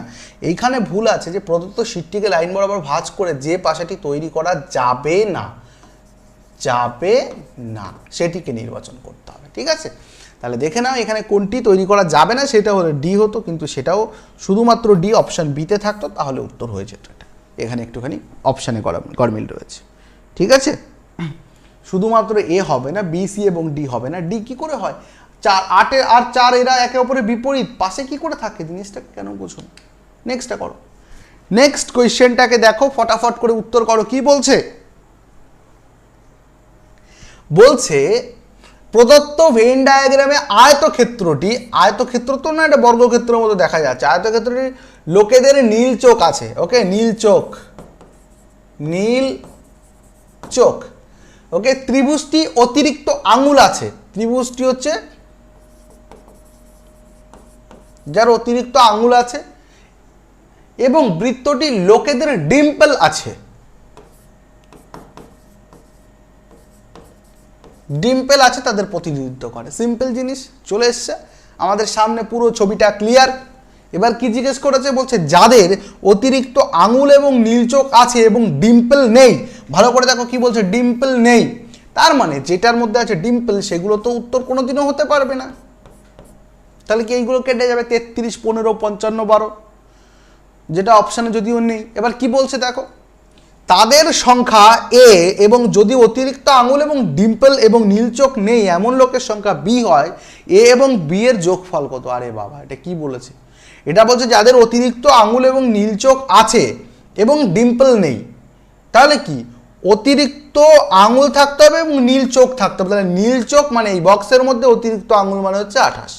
এইখানে ভুল আছে যে প্রদত্ত শীটটিকে লাইন বরাবর ভাঁজ করে যে পাশাটি তৈরি করা যাবে না সেটিকে নির্বাচন করতে হবে। ঠিক আছে, তাহলে দেখে নাও এখানে কোনটি তৈরি করা যাবে না, সেটা হলে ডি হতো, কিন্তু সেটাও শুধুমাত্র ডি অপশান বিতে থাকতো, তাহলে উত্তর হয়ে যেত এটা। এখানে একটুখানি অপশানে গরমিল রয়েছে। ঠিক আছে, শুধুমাত্র এ হবে না, বি সি এবং ডি হবে না। ডি কি করে হয়? 4 8 আর 4 এরা একে অপরের বিপরীত, পাশে কি করে থাকে, জিনিসটা কেন বুঝুন। নেক্সটটা করো, নেক্সট কোয়েশ্চেনটাকে দেখো, ফটাফট করে উত্তর করো। কি বলছে? বলছে প্রদত্ত ভেন ডায়াগ্রামে আয়তক্ষেত্রটি, আয়তক্ষেত্র তো না, এটা বর্গক্ষেত্রের মতো দেখা যাচ্ছে, আয়তক্ষেত্রটি লোকেদের নীল চোখ আছে। ওকে, নীল চোখ। ওকে, ত্রিভুজটি অতিরিক্ত আঙুল আছে, ত্রিভুজটি হচ্ছে যার অতিরিক্ত আঙুল আছে, এবং বৃত্তটি লোকেদের ডিম্পল আছে, তাদের প্রতিনিধিত্ব করে। সিম্পল জিনিস চলে এসছে আমাদের সামনে, পুরো ছবিটা ক্লিয়ার। এবার কি জিজ্ঞেস করেছে? বলছে যাদের অতিরিক্ত আঙুল এবং নীল চোখ আছে এবং ডিম্পল নেই। ভালো করে দেখো কি বলছে, ডিম্পল নেই। তার মানে যেটার মধ্যে আছে ডিম্পল সেগুলো তো উত্তর কোনোদিনও হতে পারবে না, তাহলে কি এইগুলো কেটে যাবে, 33, 15, 55, 12, যেটা অপশানে যদিও নেই। এবার কি বলছে দেখো, তাদের সংখ্যা এ এবং যদি অতিরিক্ত আঙুল এবং ডিম্পল এবং নীল চোখ নেই এমন লোকের সংখ্যা বি হয়, এ এবং বি এর যোগফল কত? আরে বাবা, এটা কি বলেছে? এটা বলছে যাদের অতিরিক্ত আঙুল এবং নীল চোখ আছে এবং ডিম্পল নেই, তাহলে কি অতিরিক্ত আঙুল থাকতে হবে এবং নীল চোখ থাকতে হবে। তাহলে নীল চোখ মানে এই বক্সের মধ্যে, অতিরিক্ত আঙুল মানে হচ্ছে 28।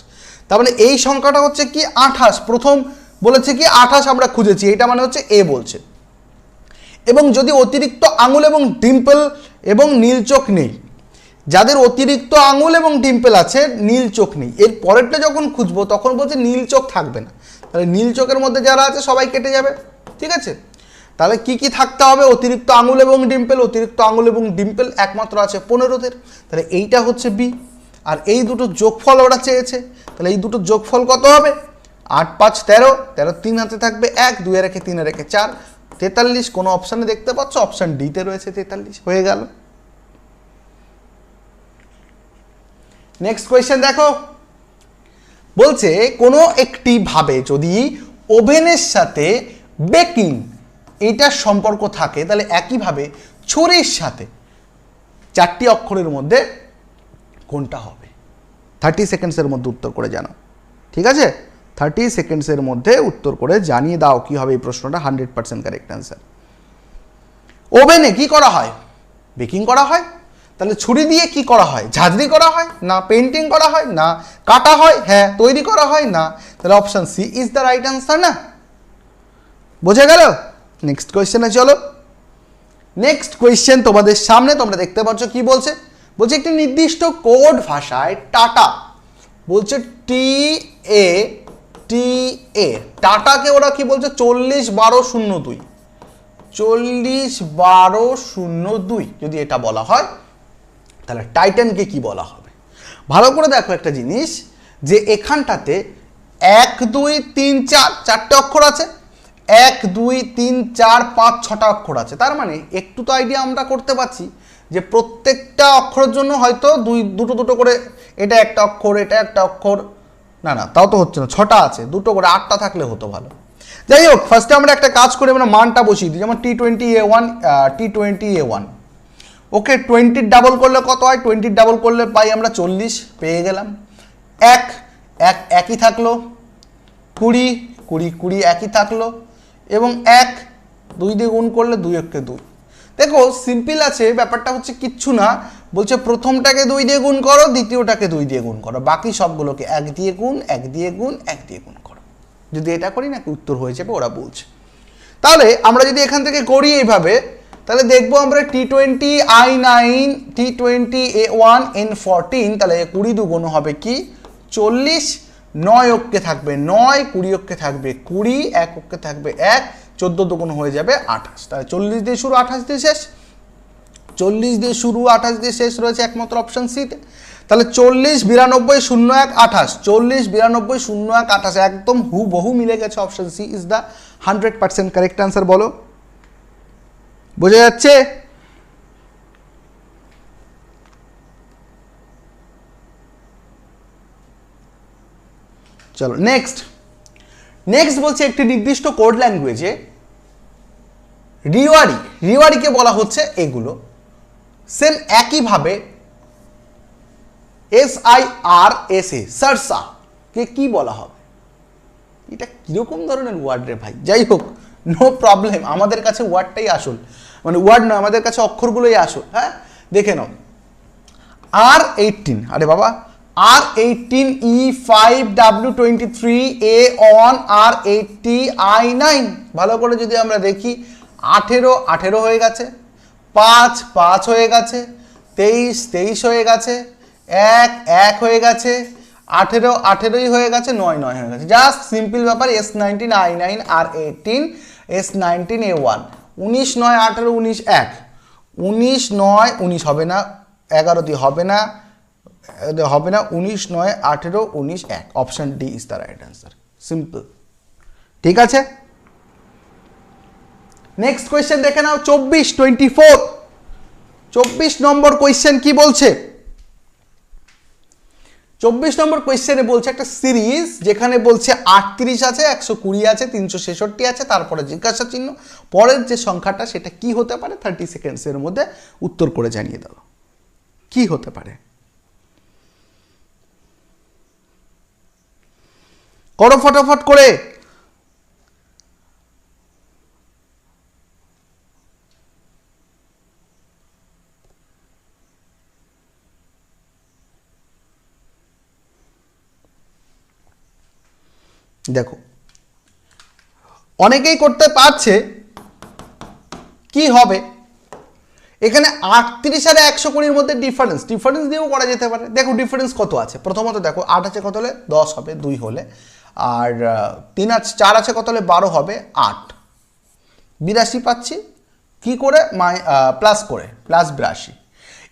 তার মানে এই সংখ্যাটা হচ্ছে কি 28, প্রথম বলেছে কি 28 আমরা খুঁজেছি, এটা মানে হচ্ছে এ বলছে। এবং যদি অতিরিক্ত আঙুল এবং ডিম্পল এবং নীল চোখ নেই, যাদের অতিরিক্ত আঙুল এবং ডিম্পল আছে, নীল চোখ নেই, এর পরেরটা যখন খুঁজবো তখন বলছে নীল চোখ থাকবে না, তাহলে নীল চোখের মধ্যে যারা আছে সবাই কেটে যাবে। ঠিক আছে, তাহলে কি কি থাকতে হবে? অতিরিক্ত আঙুল এবং ডিম্পল, অতিরিক্ত আঙুল এবং ডিম্পল একমাত্র আছে 15-দের, তাহলে এইটা হচ্ছে বি। আর এই দুটো যোগফল ওরা চেয়েছে, তাহলে এই দুটো যোগফল কত হবে? 8, 5, 13, 13 3 হাতে থাকবে 1, 2 এর একে 3 এর একে 4, 43। কোনো অপশানে দেখতে পাচ্ছ? অপশান ডিতে রয়েছে 43, হয়ে গেল। নেক্সট কোয়েশ্চেন দেখো, বলছে কোনো একটি ভাবে যদি ওভেনের সাথে বেকিং এইটার সম্পর্ক থাকে, তাহলে একইভাবে ছুরির সাথে 4টি অক্ষরের মধ্যে কোনটা হবে? 30 সেকেন্ডসের মধ্যে উত্তর করে জানাও। ঠিক আছে, 30 সেকেন্ডসের মধ্যে উত্তর করে জানিয়ে দাও কি হবে এই প্রশ্নটা। 100% কারেক্ট অ্যান্সার। ওভেনে কি করা হয়? বেকিং করা হয়। তাহলে ছুরি দিয়ে কি করা হয়? ঝাঁঝরি করা হয় না, পেন্টিং করা হয় না, কাটা হয়, হ্যাঁ, তৈরি করা হয় না, তাহলে option C is the right answer না? বোঝা গেল? নেক্সট কোয়েশ্চেনে চলো। নেক্সট কোয়েশ্চেন তোমাদের সামনে, তোমরা দেখতে পাচ্ছ কি বলছে। বলছে একটি নির্দিষ্ট কোড ভাষায় টাটা, বলছে TA, টাটাকে ওরা কি বলছে? 40-12-02, 40-12-02 যদি এটা বলা হয়, তাহলে টাইটানকে কি বলা হবে? ভালো করে দেখো একটা জিনিস, যে এখানটাতে 1, 2, 3, 4 4টে অক্ষর আছে, 1, 2, 3, 4, 5, 6টা অক্ষর আছে। তার মানে একটু তো আইডিয়া আমরা করতে পারছি যে প্রত্যেকটা অক্ষরের জন্য হয়তো দুটো করে, এটা একটা অক্ষর, এটা একটা অক্ষর, না তাও তো হচ্ছে না, 6টা আছে, দুটো করে 8টা থাকলে হতো ভালো। যাই হোক, ফার্স্টে আমরা একটা কাজ করে আমরা মানটা বসিয়ে দিই, যেমন T20A1, T20A1। ওকে, 20 ডাবল করলে কত হয়? 20 ডাবল করলে পাই আমরা 40, পেয়ে গেলাম। 1 একই থাকলো, 20 একই থাকলো, এবং 1 2 দিয়ে গুণ করলে 2 1 2। দেখো সিম্পল আছে, ব্যাপারটা হচ্ছে কিচ্ছু না। বলছে প্রথমটাকে 2 দিয়ে গুণ করো, দ্বিতীয়টাকে 2 দিয়ে গুণ করো, বাকি সবগুলোকে 1 দিয়ে গুণ, 1 দিয়ে গুণ, 1 দিয়ে গুণ করো। যদি এটা করি নাকি উত্তর হয়ে যাবে, ওরা বলছে। তাহলে আমরা যদি এখান থেকে করি এইভাবে, তাহলে দেখবো আমরা T20I9 T20A1N14, তাহলে 20 দুগুণ হবে কি 40, 9 অক্ষে থাকবে 9, 20 অক্ষে থাকবে 20, 1 অক্ষে থাকবে 1, 14 দুগুণ হয়ে যাবে 28। তাহলে 40 দিয়ে শুরু 28 দিয়ে শেষ, 40 দিয়ে শুরু 28 দিয়ে শেষ রয়েছে একমাত্র অপশন সিতে। তাহলে 40 92 01 28, 40 92 01 28 একদম হুবহু মিলে গেছে। Option C is the 100% correct answer. বলো, বোঝা যাচ্ছে? চলো নেক্সট বলছে একটি নির্দিষ্ট কোড ল্যাঙ্গুয়েজে রিওয়ারিকে বলা হচ্ছে এগুলো। সেম একইভাবে SIRSA সারসা কে কি বলা হবে? এটা কিরকম ধরনের ওয়ার্ড রে ভাই? যাই হোক, নো প্রবলেম, আমাদের কাছে ওয়ার্ডটাই আসল, মানে ওয়ার্ড নয়, আমাদের কাছে অক্ষরগুলোই আসল। হ্যাঁ, দেখে নাও R18, আরে বাবা R18E5W23A1 R80I9। ভালো করে যদি আমরা দেখি 18 হয়ে গেছে, 5 হয়ে গেছে, 23 হয়ে গেছে, 1 হয়ে গেছে, 18 হয়ে গেছে, 9 হয়ে গেছে। জাস্ট সিম্পল ব্যাপার। S19I9 R18 S19A1 19 9 18 19 1 19 9 19 হবে না, 11 দিয়ে হবে না, 19 9 18 19 1। Option D is the right answer. Simple, ঠিক আছে। নেক্সট কোয়েশ্চেন দেখে নাও, 24 নম্বর কোয়েশ্চেন কি বলছে? 24 নম্বর কোয়েশ্চেনে বলছে একটা সিরিজ যেখানে বলছে 38 আছে, 120 আছে, 366 আছে, তারপরে জিজ্ঞাসা চিহ্ন, পরের যে সংখ্যাটা সেটা কি হতে পারে? 30 সেকেন্ডসের মধ্যে উত্তর করে জানিয়ে দাও কি হতে পারে। করো ফটাফট করে। দেখো অনেকেই করতে পারছে, কি হবে এখানে 38 আর 120 মধ্যে ডিফারেন্স দিয়েও করা যেতে পারে। দেখো ডিফারেন্স কত আছে, প্রথমত দেখো 8 আছে কত হলে 10 হবে 2 হলে, আর 4 আছে কত হলে 12 হবে 8, 82 পাচ্ছি কি করে প্লাস 82।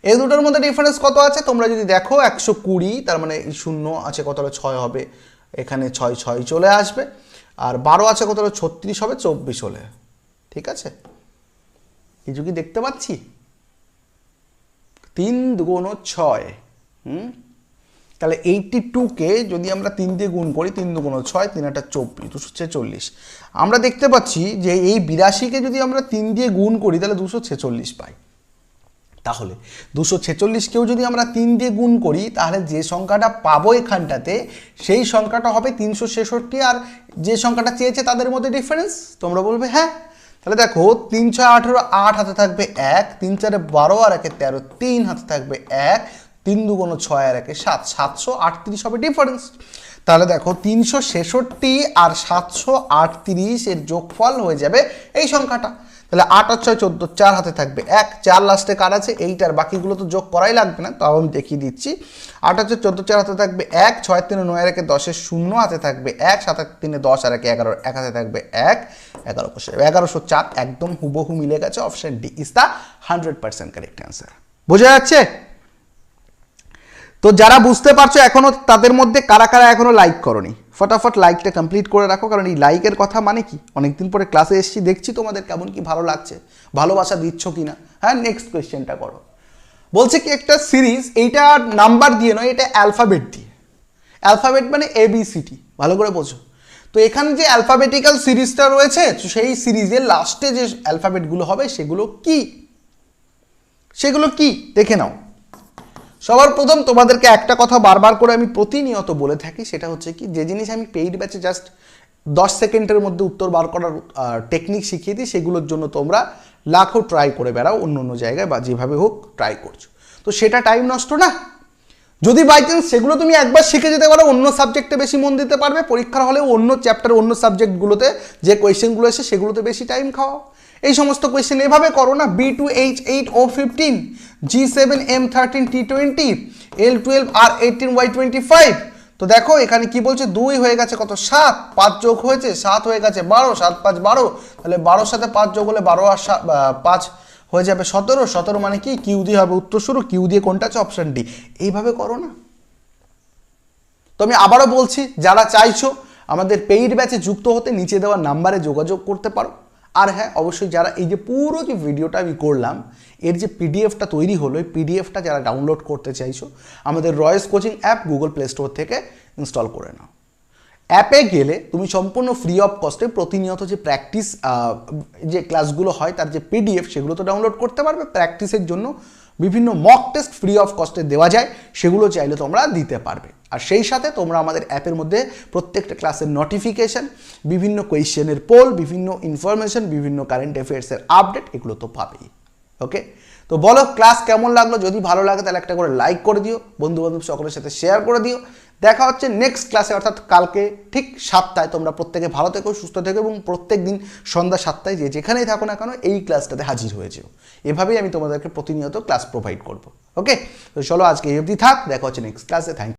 এই দুটোর মধ্যে ডিফারেন্স কত আছে তোমরা যদি দেখো 120, তার মানে 0 আছে কত হলে 6 হবে, এখানে 6 চলে আসবে, আর 12 আছে কত হলে 36 হবে 24 হলে, ঠিক আছে। কিছু কি দেখতে পাচ্ছি? 3 দুগুণ 6, তাহলে 82কে যদি আমরা 3 দিয়ে গুণ করি, 3 দুগুণ 6, 3 8 24, 246। আমরা দেখতে পাচ্ছি যে এই 82কে যদি আমরা 3 দিয়ে গুণ করি তাহলে 246 পাই। তাহলে 246কেও যদি আমরা 3 দিয়ে গুণ করি তাহলে যে সংখ্যাটা পাবো এখানটাতে সেই সংখ্যাটা হবে 366, আর যে সংখ্যাটা চেয়েছে তাদের মধ্যে ডিফারেন্স। তোমরা বলবে হ্যাঁ, তাহলে দেখো 3 6 18 8 হাতে থাকবে 1, 3 4 12 আর 1 13, 3 হাতে থাকবে 1, 3 দুগুণ 6 আর 1 7, 738 হবে ডিফারেন্স। তাহলে দেখো 366 আর 738 এর যোগফল হয়ে যাবে এই সংখ্যাটা। তাহলে 8 আর 6 14, 4 হাতে থাকবে 1, 4 লাস্টে কার আছে 8, আর বাকিগুলো তো যোগ করাই লাগবে না, তাও আমি দেখিয়ে দিচ্ছি। 8 আর 6 14, 4 হাতে থাকবে 1, 6 3 9 আর 1 10, 0 হাতে থাকবে 1, 7 3 10 আর 1 11, 1 হাতে থাকবে 1, 1104। একদম হুবহু মিলে গেছে। Option D is the 100% correct answer. বোঝা যাচ্ছে? তো যারা বুঝতে পারছো এখনো, তাদের মধ্যে কারা কারা এখনো লাইক করনি, ফটাফট লাইকটা কমপ্লিট করে রাখো, কারণ এই লাইকের কথা মানে কি, অনেকদিন পরে ক্লাসে এসেছি, দেখছি তোমাদের কেমন কি ভালো লাগছে, ভালোবাসা দিচ্ছ কিনা। হ্যাঁ, নেক্সট কোয়েশ্চেনটা করো। বলছে কি একটা সিরিজ, এইটা নাম্বার দিয়ে নয়, এটা অ্যালফাবেট দিয়ে। অ্যালফাবেট মানে ABCD, ভালো করে বোঝো। তো এখানে যে অ্যালফাবেটিক্যাল সিরিজটা রয়েছে, সেই সিরিজের লাস্টে যে অ্যালফাবেটগুলো হবে সেগুলো কি দেখে নাও। সবার প্রথম তোমাদেরকে একটা কথা বারবার করে আমি প্রতিনিয়ত বলে থাকি, সেটা হচ্ছে কি, যে জিনিস আমি পেইড ব্যাচে জাস্ট 10 সেকেন্ডের মধ্যে উত্তর বার করার টেকনিক শিখিয়ে দিই, সেগুলোর জন্য তোমরা লাখো ট্রাই করে বেড়াও, অন্য জায়গায় বা যেভাবে হোক ট্রাই করছো, তো সেটা টাইম নষ্ট না। যদি বাই চান্স সেগুলো তুমি একবার শিখে যেতে পারো, অন্য সাবজেক্টে বেশি মন দিতে পারবে, পরীক্ষার হলেও অন্য চ্যাপ্টার অন্য সাবজেক্টগুলোতে যে কোয়েশ্চেনগুলো এসে সেগুলোতে বেশি টাইম খাওয়াও। এই সমস্ত কোয়েশ্চেন এভাবে করো না, B2H8O15, G7M13T20, L12R18Y25। তো দেখো এখানে কি বলছে, 2 হয়ে গেছে কত, 7, 5 যোগ হয়েছে 7 হয়ে গেছে 12, 7 5 12, তাহলে 12 সাথে 5 যোগ হলে 12 আর 5 হয়ে যাবে 17, 17 মানে কি কিউ দিয়ে হবে উত্তর শুরু, কিউ দিয়ে কোনটা আছে, অপশন ডি। এইভাবে করো না। তো আমি আবারও বলছি, যারা চাইছো আমাদের পেইড ব্যাচে যুক্ত হতে নিচে দেওয়া নাম্বারে যোগাযোগ করতে পারো। আর হ্যাঁ, অবশ্যই যারা এই যে পুরো যে ভিডিওটা আমি করলাম এর যে পিডিএফটা তৈরি হলো, এই পিডিএফটা যারা ডাউনলোড করতে চাইছো আমাদের Roy's coaching app Google Play Store থেকে ইনস্টল করে নাও। অ্যাপে গেলে তুমি সম্পূর্ণ ফ্রি অফ কস্টে প্রতিনিয়ত যে প্র্যাকটিস যে ক্লাসগুলো হয় তার যে পিডিএফ সেগুলো তো ডাউনলোড করতে পারবে। প্র্যাকটিসের জন্য বিভিন্ন মক টেস্ট ফ্রি অফ কস্টে দেওয়া যায়, সেগুলো চাইলে তোমরা দিতে পারবে। আর সেই সাথে তোমরা আমাদের অ্যাপের মধ্যে প্রত্যেকটা ক্লাসের নোটিফিকেশান, বিভিন্ন কোয়েশ্চেনের পোল, বিভিন্ন ইনফরমেশন, বিভিন্ন কারেন্ট অ্যাফেয়ার্সের আপডেট এগুলো তো পাবেই। ওকে, তো বলো ক্লাস কেমন লাগলো? যদি ভালো লাগে তাহলে একটা করে লাইক করে দিও, বন্ধু বান্ধব সকলের সাথে শেয়ার করে দিও। দেখা হচ্ছে নেক্সট ক্লাসে, অর্থাৎ কালকে ঠিক 7টায়। তোমরা প্রত্যেকে ভালো থেকো, সুস্থ থেকো এবং প্রত্যেক দিন সন্ধ্যা 7টায় যে যেখানেই থাকো না কেন এই ক্লাসটাতে হাজির হয়ে যেও। এভাবেই আমি তোমাদেরকে প্রতিনিয়ত ক্লাস প্রোভাইড করবো। ওকে, তো চলো আজকে এই অবধি থাক, দেখা হচ্ছে নেক্সট ক্লাসে। Thank you.